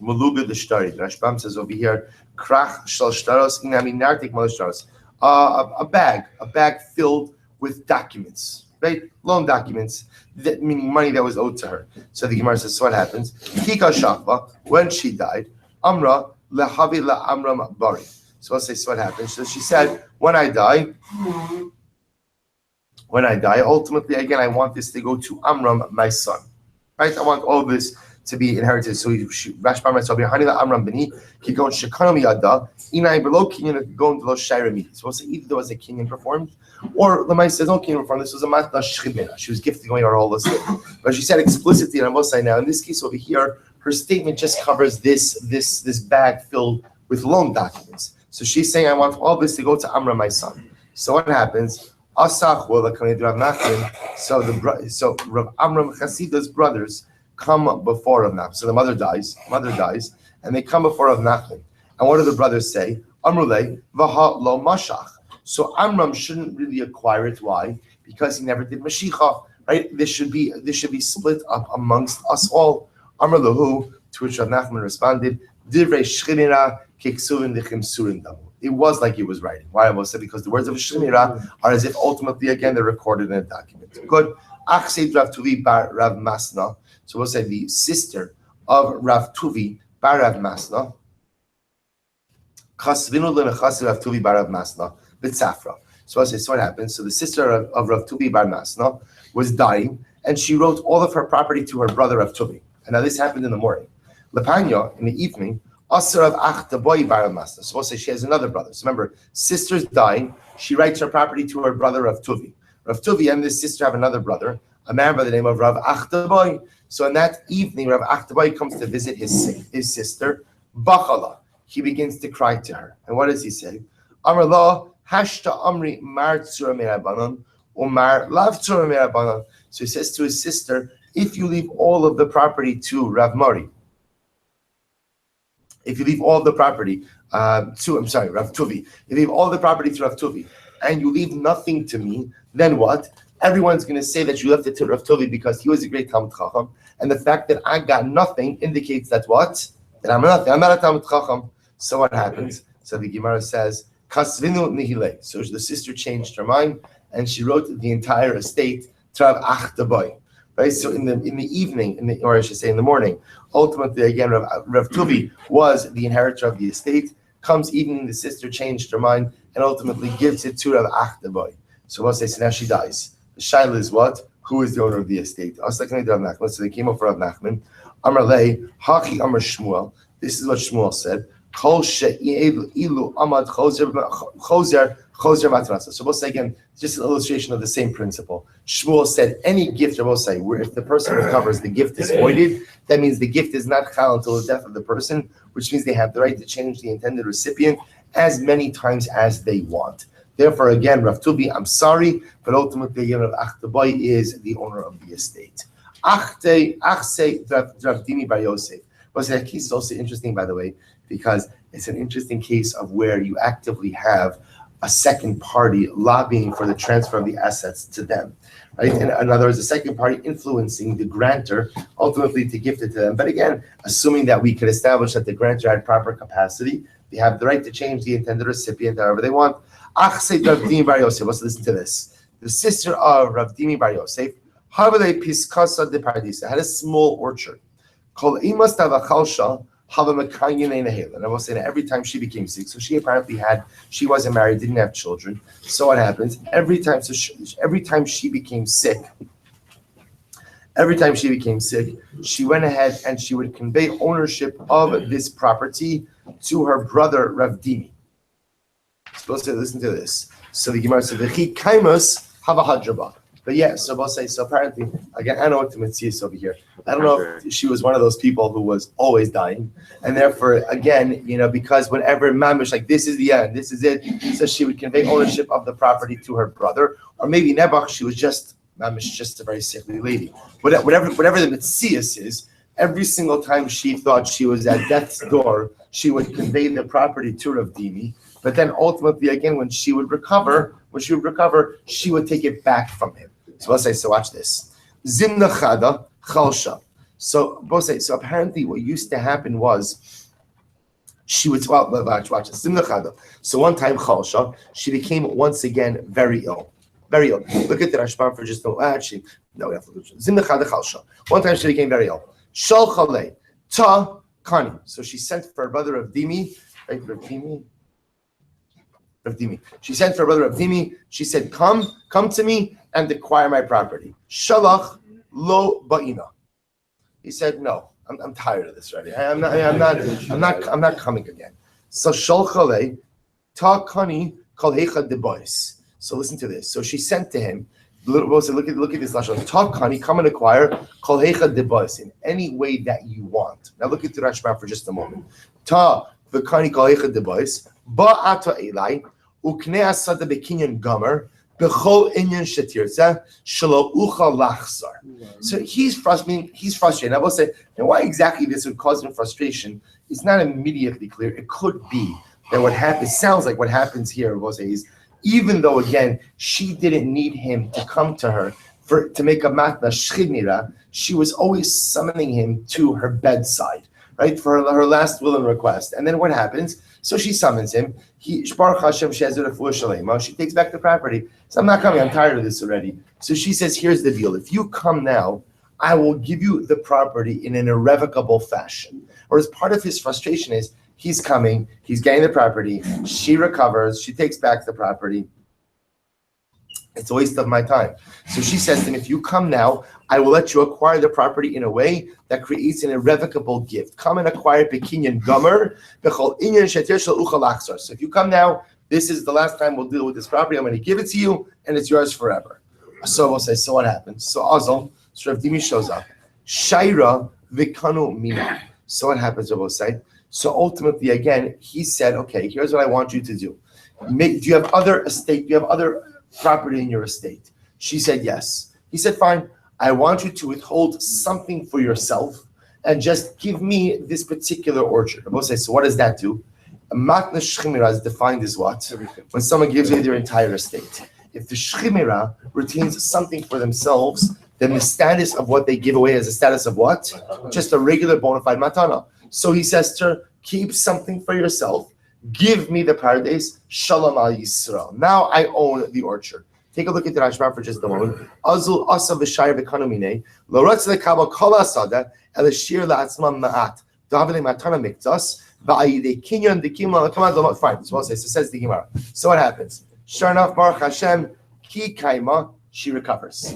Maluga L'Shtari. The Rashbam says over here, Krach Shal Shtaros, Inami Nartik Mal Shtaros. A bag filled with documents, right? Loan documents, that meaning money that was owed to her. So the Gemara says, so what happens? Kika Shachva, when she died, Amra Lehavi La Amram Bari. So I'll say, so what happens? So she said, when I die, ultimately, again, I want this to go to Amram, my son. Right? I want all of this to be inherited. So Rashbam writes, Amram Beni, Kigon Shekanom Yada, Inai below Kinyan, Kigon Delo Shairami. So we'll say either there was a kinyan performed, or Lamai says, no kinyan performed. This was a Matna Shchimera. She was gifting away her whole estate. But she said explicitly, and I will say now, in this case over here, her statement just covers this bag filled with loan documents. So she's saying, I want all this to go to Amram, my son. So what happens? So Rav Amram Chasida's brothers come before Rav Nachman. So the mother dies, and they come before Rav Nachman. And what do the brothers say? Amrulei Vaha Lo Mashach. So Amram shouldn't really acquire it. Why? Because he never did Mashicha. Right? This should be split up amongst us all. Amr Lahu, to which Rav Nachman responded, Divrei Shchimira Keksuvin Dechim Surim Damu. It was like he was writing. Why I will say because the words of Shemira are as if ultimately again they're recorded in a document. Good. Achseid Rav Tuvi bar Rav Masna. So we'll say the sister of Rav Tuvi bar Rav Masna. Kasvinu lenachas Rav Tuvi bar Rav Masna b'tzafra. So I'll say so what happens. So the sister of Rav Tuvi bar Masna was dying, and she wrote all of her property to her brother Rav Tuvi. And now this happened in the morning. Lepanya in the evening. Asar of Achtaboy bar Masna. So we'll say she has another brother. So remember, sister's dying. She writes her property to her brother Rav Tuvi. Rav Tuvi and this sister have another brother, a man by the name of Rav Achtaboy. So in that evening, Rav Achtaboy comes to visit his sister, Bachala. He begins to cry to her. And what does he say? Amar la hashta amri mar tzura me'abanan umar lav tzura me'abanan. So he says to his sister, if you leave all of the property to Rav Mari, if you leave all the property Rav Tuvi, you leave all the property to Rav Tuvi, and you leave nothing to me, then what? Everyone's going to say that you left it to Rav Tuvi because he was a great Talmid Chacham, and the fact that I got nothing indicates that what? That I'm nothing. I'm not a Talmid Chacham. So what happens? So the Gemara says, Kasvinu nihile. So the sister changed her mind, and she wrote the entire estate to Rav Achtaboy. Right, so in the evening, or I should say in the morning, ultimately again, Rav Tuvi was the inheritor of the estate. Comes evening, the sister changed her mind and ultimately gives it to Rav Achtaboy. So we'll say, so now she dies. The shaila is what? Who is the owner of the estate? So they came up for Rav Nachman. Amar lei, haki amar Shmuel. This is what Shmuel said. Kol she'ilu amad chozer Choser matanasa. So we'll say again, just an illustration of the same principle. Shmuel said, any gift, we'll say, where if the person recovers, the gift is voided, that means the gift is not chal until the death of the person, which means they have the right to change the intended recipient as many times as they want. Therefore, again, Rav Tuvi, I'm sorry, but ultimately, Rav Achtabai is the owner of the estate. Achse Rav Dimi Bar Yosef. Well, that case is also interesting, by the way, because it's an interesting case of where you actively have a second party lobbying for the transfer of the assets to them, right? In other words, the second party influencing the grantor ultimately to gift it to them. But again, assuming that we could establish that the grantor had proper capacity, they have the right to change the intended recipient however they want. Achse Rav Dimi Bar Yosef. Let's listen to this. The sister of Rav Dimi Bar Yosef, Havale Piskasa de Paradisa, had a small orchard. Called Imas Tavachalsha. And I will say that every time she became sick, so she apparently she wasn't married, didn't have children. So what happens? Every time she became sick, she went ahead and she would convey ownership of this property to her brother Rav Dimi. Supposed to listen to this. So the Gemara said, "V'chi kaimus hava hadraba." But yeah, so we'll say, so apparently, again, I know what the mitzvah is over here. I don't know if she was one of those people who was always dying. And therefore, again, because whenever mamish, like this is the end, this is it, so she would convey ownership of the property to her brother. Or maybe Nebuch, she was just a very sickly lady. Whatever the mitzvah is, every single time she thought she was at death's door, she would convey the property to Rav Dimi. But then ultimately, again, when she would recover, she would take it back from him. So we'll say, so watch this. Zimna chada chalsha. So we'll say, so apparently what used to happen was she would watch this. Zimna chada. So one time chalsha, she became once again very ill. Very ill. Look at the Rashbam for just no. Actually, no, we have to look. Zimna chada chalsha. One time she became very ill. Shal chale ta kani. So she sent for her brother of Dimi, right? Rav Dimi. She sent for her brother Rav Dimi. She said, "Come to me and acquire my property." Shalach lo ba'ina. He said, "No, I'm tired of this already. I'm not coming again." So shalchale ta kani kol hecha debois. So listen to this. So she sent to him. Look at this lashon. Ta kani, come and acquire kol hecha debois in any way that you want. Now look at the Rashba for just a moment. Ta v'kani kol hecha debois ba'ata elai. Ukne asada bekinyan gomer bechol inyan shetirza shelo ucha lachzar. So he's frustrated. I will say, now why exactly this would cause him frustration is not immediately clear. It could be that what happens, sounds like what happens here, is even though again she didn't need him to come to her to make a matna shchidnira, she was always summoning him to her bedside, right, for her last will and request. And then what happens? So she summons him. She takes back the property. So I'm not coming. I'm tired of this already. So she says, here's the deal. If you come now, I will give you the property in an irrevocable fashion. Or as part of his frustration is, he's coming, he's getting the property, she recovers, she takes back the property. It's a waste of my time. So she says to him, if you come now, I will let you acquire the property in a way that creates an irrevocable gift. Come and acquire Pekinyan Gomer, Bechol Inyan Shetir Shel Uchal Achzar. So if you come now, this is the last time we'll deal with this property. I'm going to give it to you, and it's yours forever. So we'll say, so what happens? So Azal, so Rav Dimi shows up. Shaira Vikanu Mina. So what happens, we'll say? So ultimately, again, he said, okay, here's what I want you to do. Do you have other estate? Do you have other property in your estate? She said yes. He said, fine, I want you to withhold something for yourself and just give me this particular orchard. I will say, so what does that do? Matna shchimira is defined as what? When someone gives you their entire estate. If the shchimira retains something for themselves, then the status of what they give away is a status of what? Just a regular bona fide matana. So he says to her, keep something for yourself. Give me the paradise, Shalom al Yisrael. Now I own the orchard. Take a look at the Rashba for just a moment. Azul asa v'shayir v'kanumine loratz lekabel kol asada elashir la'atzman ma'at davle matana miktas va'ayidei kinyan dekimla kamad. Fine. So says the Gemara. So what happens? Sure enough, Baruch Hashem ki kaima. She recovers.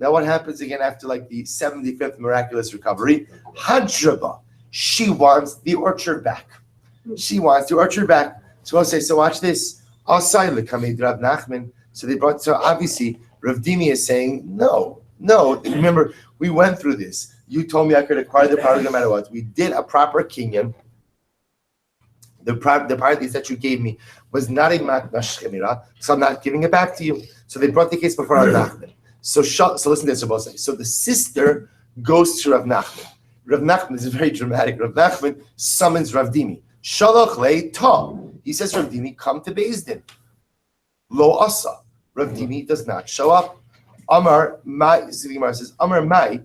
Now what happens again after like the 75th miraculous recovery? Hadraba. She wants the orchard back. So I'll say, so watch this. Asai lekamid Rav Nachman. So they brought. So obviously, Rav Dimi is saying no. Remember, we went through this. You told me I could acquire the property no matter what. We did a proper kinyan. The property that you gave me was not a matnas shemira, so I'm not giving it back to you. So they brought the case before Rav Nachman. So listen to this, Rabbi. So the sister goes to Rav Nachman. Rav Nachman is very dramatic. Rav Nachman summons Rav Dimi. Shalach le ta. He says, Rav Dimi, come to Beis Din. Lo asa. Rav Dimi does not show up. Amar mai. Gemara says, Amar mai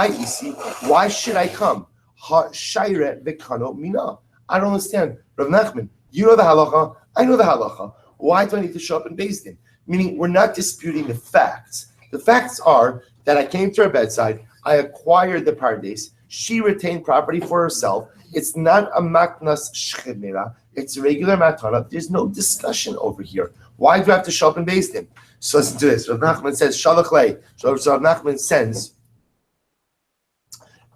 isi. Why should I come? Ha shaire v'kano mina. I don't understand. Rav Nachman, you know the halacha. I know the halacha. Why do I need to show up in Beis Din? Meaning, we're not disputing the facts. The facts are that I came to her bedside, I acquired the pardes, she retained property for herself. It's not a matnas shchemira, it's a regular matana. There's no discussion over here. Why do I have to show up in Beis Din? So listen to this. Rav Nachman says, Shalach lei. So Rav Nachman sends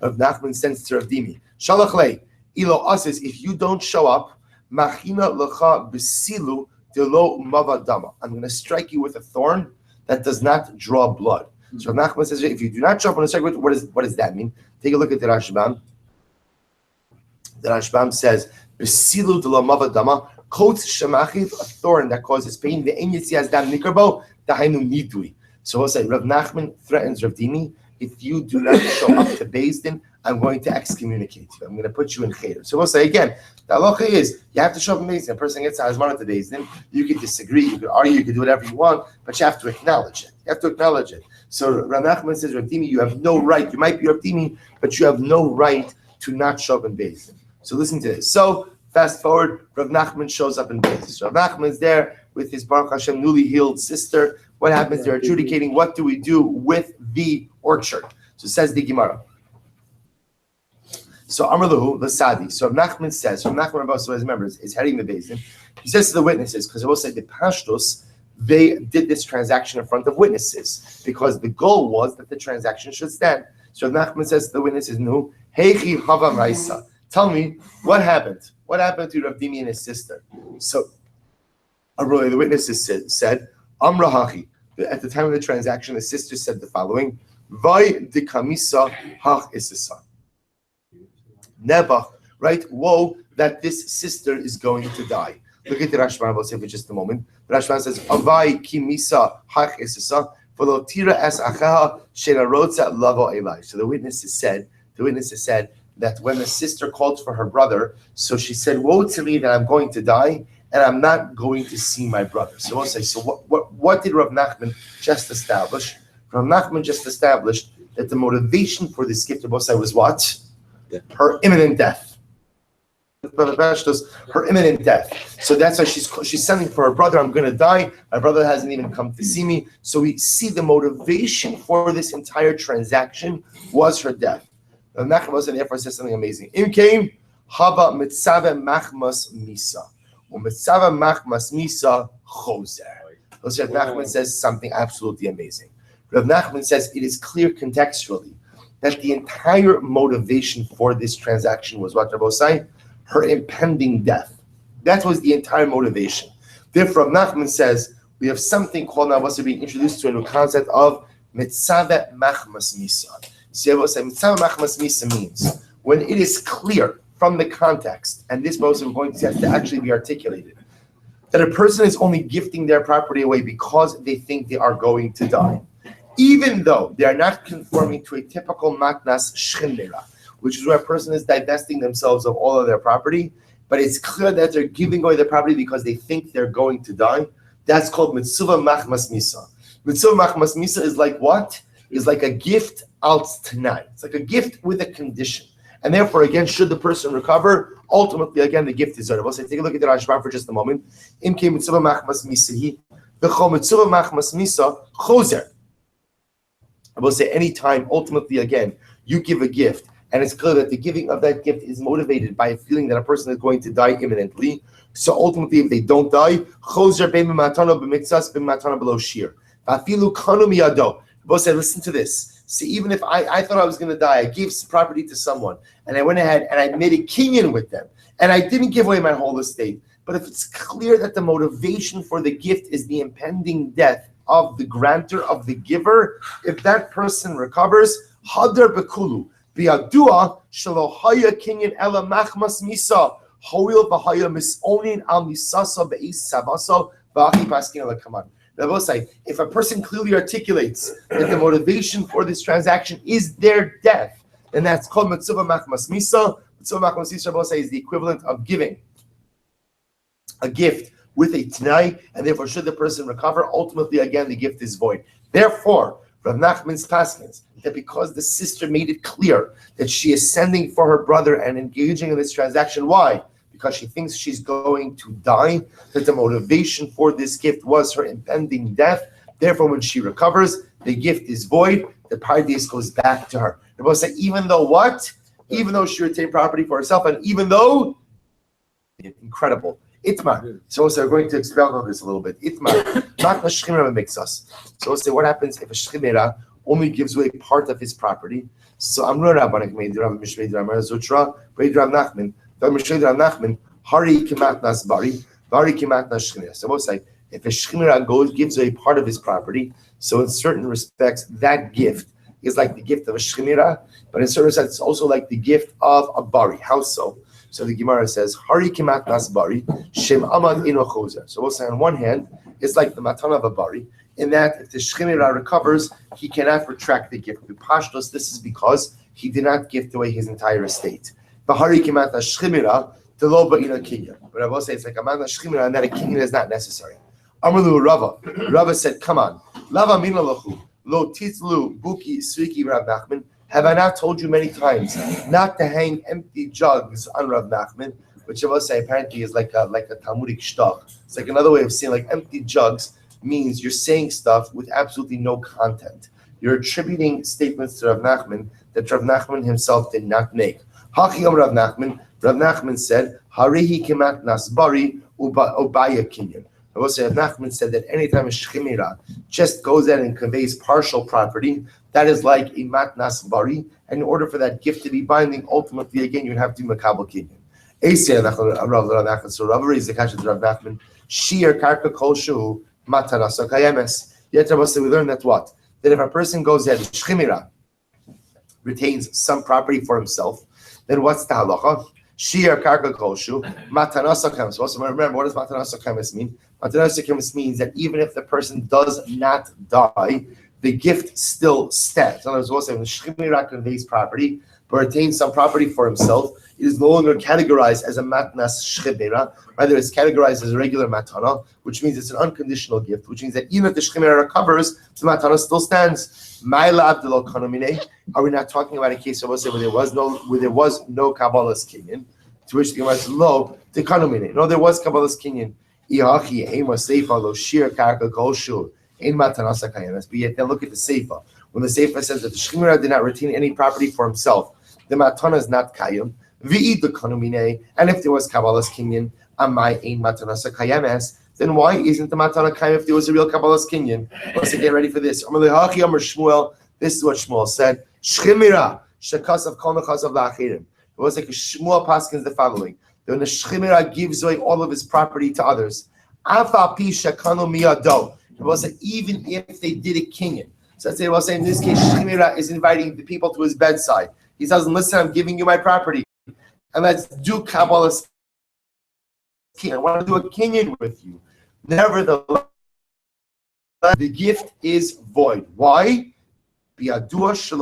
to Rav Dimi. Shalach lei. Ilo asis, if you don't show up, machina lecha besilu delo mavadama. I'm going to strike you with a thorn that does not draw blood. So Rav Nachman says, if you do not show up on a strike, what does that mean? Take a look at the Rashbam. The Rashbam says, besilu delo mavadama, kotes shemachif, a thorn that causes pain. The enyitzi has dam nikarbo, dahainu nidui. So we'll say, Rav Nachman threatens Rav Dimi, if you do not show up to Beis Din, I'm going to excommunicate you. I'm going to put you in cheder. So we'll say again, the halacha is you have to show up in Beis Din. A person gets hazmana to Beis Din. You can disagree, you can argue, you can do whatever you want, but you have to acknowledge it. So Rav Nachman says, Rav Dimi, you have no right. You might be Rav Dimi, but you have no right to not show up in Beis Din. So listen to this. So fast forward, Rav Nachman shows up in Beis Din. So Rav Nachman's there with his Baruch Hashem newly healed sister. What happens? They're adjudicating. What do we do with the orchard? So says the Gemara. So Amar Lahu Lasadi. So Rav Nachman says, Rav Nachman Rabbi, so his members is heading the Beis Din. He says to the witnesses, because I will say the Pashtus, they did this transaction in front of witnesses because the goal was that the transaction should stand. So Rav Nachman says to the witnesses, "No, heichi hava raisa. Tell me what happened. What happened to Rav Dimi and his sister?" So the witnesses said, "Amra hachi." At the time of the transaction, the sister said the following: "Vai de kamisa hach isisa." Never, right? Woe that this sister is going to die. Look at the Rashban. We'll say for just a moment. The Rashban says, "Avai kimisa hach isisa v'lo tira es achaha she'narotza lavo elai." So the witnesses said that when the sister called for her brother, so she said, "Woe to me that I'm going to die, and I'm not going to see my brother." So we'll say, so what did Rav Nachman just establish? Rav Nachman just established that the motivation for this gift of Bosai was what? Her imminent death. Her imminent death. So that's why she's sending for her brother. I'm going to die. My brother hasn't even come to see me. So we see the motivation for this entire transaction was her death. Rav Nachman was therefore says something amazing. Im came haba mitzave machmas misa. Mitzave machmas misa choser. Rav Nachman says something absolutely amazing. Rav Nachman says it is clear contextually that the entire motivation for this transaction was what Rabbi say? Her impending death. That was the entire motivation. Therefore, Rav Nachman says we have something called now what's being introduced to a new concept of mitzave machmas misa. So mitzave machmas misa means when it is clear from the context, and this most we're going to have to actually be articulated, that a person is only gifting their property away because they think they are going to die, even though they are not conforming to a typical matnas shchemera, which is where a person is divesting themselves of all of their property, but it's clear that they're giving away their property because they think they're going to die. That's called mitzvah machmas misa. Mitzvah machmas misa is like what? Is like a gift al t'nai. It's like a gift with a condition. And therefore, again, should the person recover, ultimately, again, the gift is over. So take a look at the Rashbam for just a moment. Im ke mitzvah machmas misahi, v'chol mitzvah machmas misa choser. I will say anytime, ultimately, again, you give a gift, and it's clear that the giving of that gift is motivated by a feeling that a person is going to die imminently. So ultimately, if they don't die, choser bein b'matana b'mitzas b'matana below shir. V'afilu kanu miyado. I will say, listen to this. See, even if I thought I was going to die, I gave some property to someone, and I went ahead and I made a kinyan with them, and I didn't give away my whole estate, But if it's clear that the motivation for the gift is the impending death of the grantor, of the giver, if that person recovers, hadar bekulu biadua shelo haya kinyan ela machmas misa hoil v'haya misonin al misasa be'is sabasa v'achi paskin ala kaman. They both say, if a person clearly articulates that the motivation for this transaction is their death, then that's called mitzvah machmas misa. Mitzvah machmas misa, both say, is the equivalent of giving a gift with a t'nai, and therefore should the person recover, ultimately again the gift is void. Therefore, Rav Nachman's paskins that because the sister made it clear that she is sending for her brother and engaging in this transaction, why? Because she thinks she's going to die, that the motivation for this gift was her impending death. Therefore, when she recovers, the gift is void, the paradise goes back to her. They're both say, even though what? Even though she retained property for herself, and even though, incredible, Itmar. So we're going to expound on this a little bit. Itmar, not the shchimera makes us. So we'll say, what happens if a shchimera only gives away part of his property? So Amru Rabbanik made Rav Mishmei Rav Zutra, Rav Nachman, Rav Mishmei Rav Nachman, Hari Kimat Nas Bari, Bari Kimat Nas Shchimera. So we'll say, if a shchimera gives away part of his property, so in certain respects, that gift is like the gift of a shchimera, but in certain respects, it's also like the gift of a bari. How so? So the Gemara says, Hari kimat nas bari, shem amad ino chozer. So we'll say on one hand, it's like the matana of a bari, in that if the shchimera recovers, he cannot retract the gift. The pashtos, this is because he did not gift away his entire estate. The Hari kimat nas shchimera, the lo ba'ina kinyan. But I will say it's like a man nas shchimera, and that a kinyan is not necessary. Amrulu Rava. Rava said, come on. Lava mina lachu, lo titlu buki sriki Rav Nachman. Have I not told you many times not to hang empty jugs on Rav Nachman, which I will say apparently is like a Talmudic shtach. It's like another way of saying like empty jugs means you're saying stuff with absolutely no content. You're attributing statements to Rav Nachman that Rav Nachman himself did not make. Hachiyom Rav Nachman. Rav Nachman said, Harihi kimat nasbari ubaya kinyan. I will say Rav Nachman said that anytime a shchimera just goes out and conveys partial property, that is like a matnas bari, and in order for that gift to be binding, ultimately again you would have to do makabel kinyan. So Rav raised the question to Rav Nachman, Shir karka kol shu matanasa kayemes. Yet Rav we learned that what? That if a person goes ahead, shchimera retains some property for himself, then what's the halacha? Shir karka kol shu matanasa kayemes. Also remember, what does matanasa kayemes mean? Matanasa kayemes means that even if the person does not die, the gift still stands. In other words, also when shchimera conveys property, but retains some property for himself, it is no longer categorized as a matnas shchimera. Rather, it's categorized as a regular matana, which means it's an unconditional gift, which means that even if the shchimera recovers, the matana still stands. Are we not talking about a case of where there was no Kabbalah's kinyan? To which the Gemara says, "Lo, the kanomine." No, there was Kabbalah's kinyan. Iachi ema seifa lo shir karka kol shul. But yet then look at the Seifa. When the Seifa says that the Shchimera did not retain any property for himself, the Matana is not Kayim. And if there was Kabbalah's Kinyan, Amai Ein Matanasa Kayemes, then why isn't the Matana Kayim if there was a real Kabbalah's Kinyan? Let's get ready for this. This is what Shmuel said. Shchimera, Shekasav Kol Nechasav La'achirim. It was like a Shmuel Paskins the following. That when the Shchimera gives away all of his property to others, Afa Pi Shekano Miyado. It was like even if they did a kinyan. So let's say, well, say in this case, Shchimera is inviting the people to his bedside. He says, listen, I'm giving you my property. And let's do Kabbalah's kinyan. I want to do a kinyan with you. Nevertheless, the gift is void. Why? Because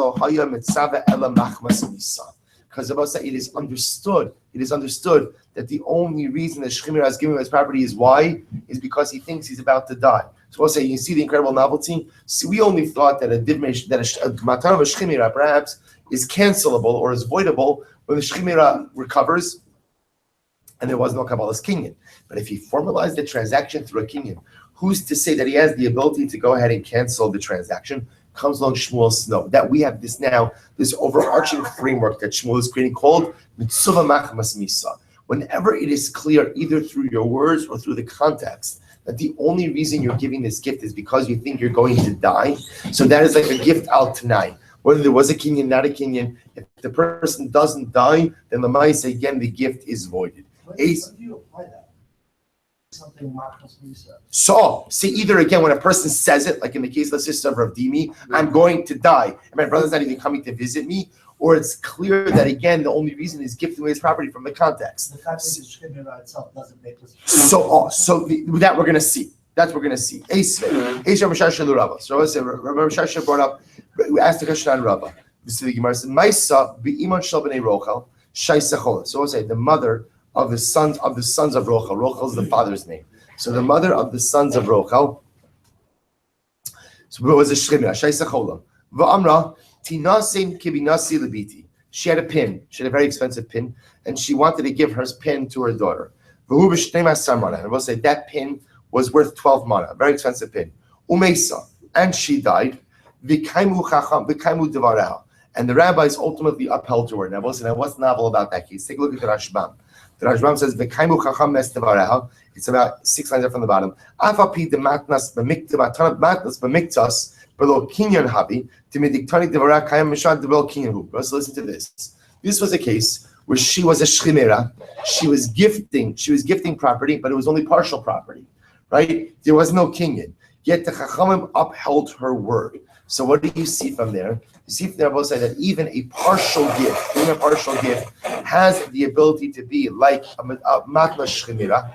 it is understood that the only reason that Shchimera is giving his property is why? Is because he thinks he's about to die. So we'll say, you see the incredible novelty? See, we only thought that a matan of a Shchimera perhaps is cancelable or is voidable when the Shchimera recovers and there was no Kabbalah's kinyan. But if he formalized the transaction through a kinyan, who's to say that he has the ability to go ahead and cancel the transaction? Comes along Shmuel Snow. That we have this overarching framework that Shmuel is creating called Mitzvah Machmas Misa. Whenever it is clear, either through your words or through the context, that the only reason you're giving this gift is because you think you're going to die. So that is like a gift al tanai. Whether there was a kinyan, not a kinyan, if the person doesn't die, then the Ma'aseh, again, the gift is voided. When do you apply that? something machmas misa. So, see, either again, when a person says it, like in the case of the sister of Rav Dimi, I'm going to die, and my brother's not even coming to visit me, or it's clear that, again, the only reason is gifting away his property from the context. The fact that the shchimera itself doesn't make this. That we're going to see. That's what we're going to see. So Rabbi Shasha brought up, we asked the question on Rabbah. So the Gemara said, Maisa be'iman shel b'nei Rochel, Shai Sechola. So we'll say the mother of the sons of Rochel. Rochel is the father's name. So the mother of the sons of Rochel, so it was a shchimera, Shai Sechola. V'amra, tinasim kibinasi lebiti. She had a pin. She had a very expensive pin, and she wanted to give her pin to her daughter. V'hu b'shnei masar mana. And we'll say that pin was worth 12 mana, a very expensive pin. Umeisa, and she died. V'kaimu chacham, v'kaimu devareha. And the rabbis ultimately upheld her word. Now, what's novel about that case? Take a look at the Rashbam. The Rashbam says, "V'kaimu chacham mes devareha." It's about 6 lines up from the bottom. Afapi de matnas b'miktas matnas b'miktas below kinyan habi timidiktani devarah kayam mishad below kinyan hu. Let's listen to this. This was a case where she was a shchimera. She was gifting property, but it was only partial property, right? There was no kinyan. Yet the chachamim upheld her word. So what do you see from there? You see from there, both say that even a partial gift, has the ability to be like a matna shchimera.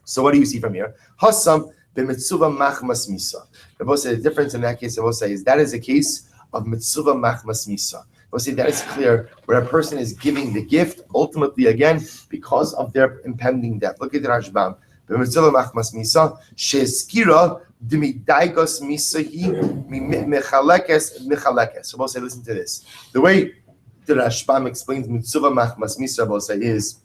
So what do you see from here? Hasam b'mitzuva machmas misa. They both say the difference in that case. They both say is that is a case of mitzuva machmas misa. They say that is clear where a person is giving the gift ultimately again because of their impending death. Look at the Rashbam. B'mitzuva machmas misa she'eskira d'midaigos misahi mechalekes. So both say listen to this. The way the Rashbam explains mitzuva machmas misa, both say is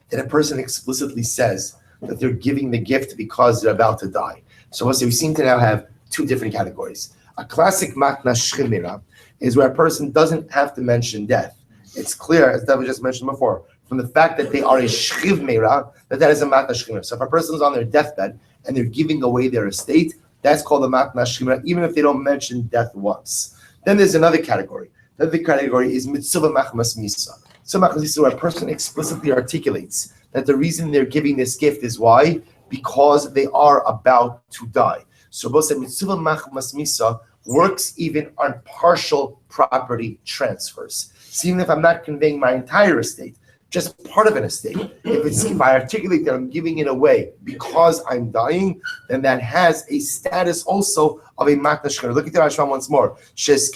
that a person explicitly says that they're giving the gift because they're about to die. So we seem to now have 2 different categories. A classic matna shchimera is where a person doesn't have to mention death. It's clear, as David just mentioned before, from the fact that they are a shchivmera, that is a matna shchimera. So if a person is on their deathbed and they're giving away their estate, that's called a matna shchimera, even if they don't mention death once. Then there's another category. The other category is mitzuva machmas misa. So machmas misa, where a person explicitly articulates that the reason they're giving this gift is why? Because they are about to die. So both say mitzuva machmas misa works even on partial property transfers. So even if I'm not conveying my entire estate, just part of an estate, if I articulate that I'm giving it away because I'm dying, then that has a status also of a matna shchimera. Look at the Rashbam once more. She's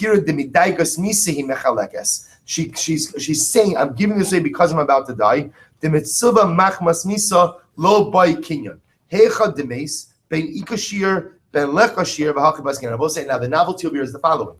saying I'm giving this away because I'm about to die. The mitzuva machmas misa lo by kinyan. Heicha demes ben ikashir ben lechashir v'hakabaskin. I will say now the novelty over here is the following.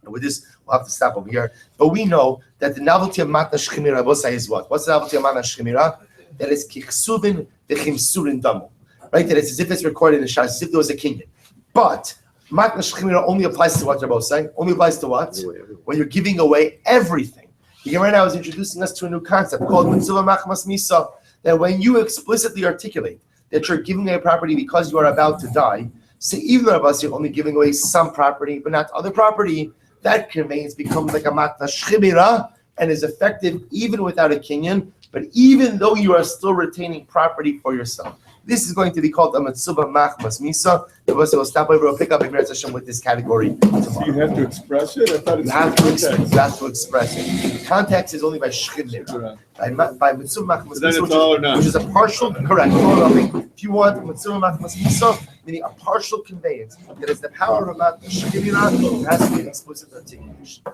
And with this, we'll have to stop over here. But we know that the novelty of matna shchimera, I will say, is what? What's the novelty of matna shchimera? That is kichsuvin v'chimsurin damu. Right? That it's as if it's recorded in the Shas, as if there was a kinyan. But matna shchimera only applies to what they're both saying. Only applies to what? When you're giving away everything. The Gemara now is introducing us to a new concept called mitzuva machmas misa. That when you explicitly articulate that you're giving away property because you are about to die, so even though you're only giving away some property but not other property, that conveyance becomes like a matna shchimera and is effective even without a kinyan, but even though you are still retaining property for yourself. This is going to be called a mitzuva machmas misa. We'll stop over. We'll pick up in Session with this category tomorrow. So you have to express it? I thought it's you have to express it. Context is only by shchimera. By mitzuva machmas misa, which is a partial, correct. If you want mitzuva machmas misa, meaning a partial conveyance, that is the power of a matna shchimera, it has to be an explicit articulation.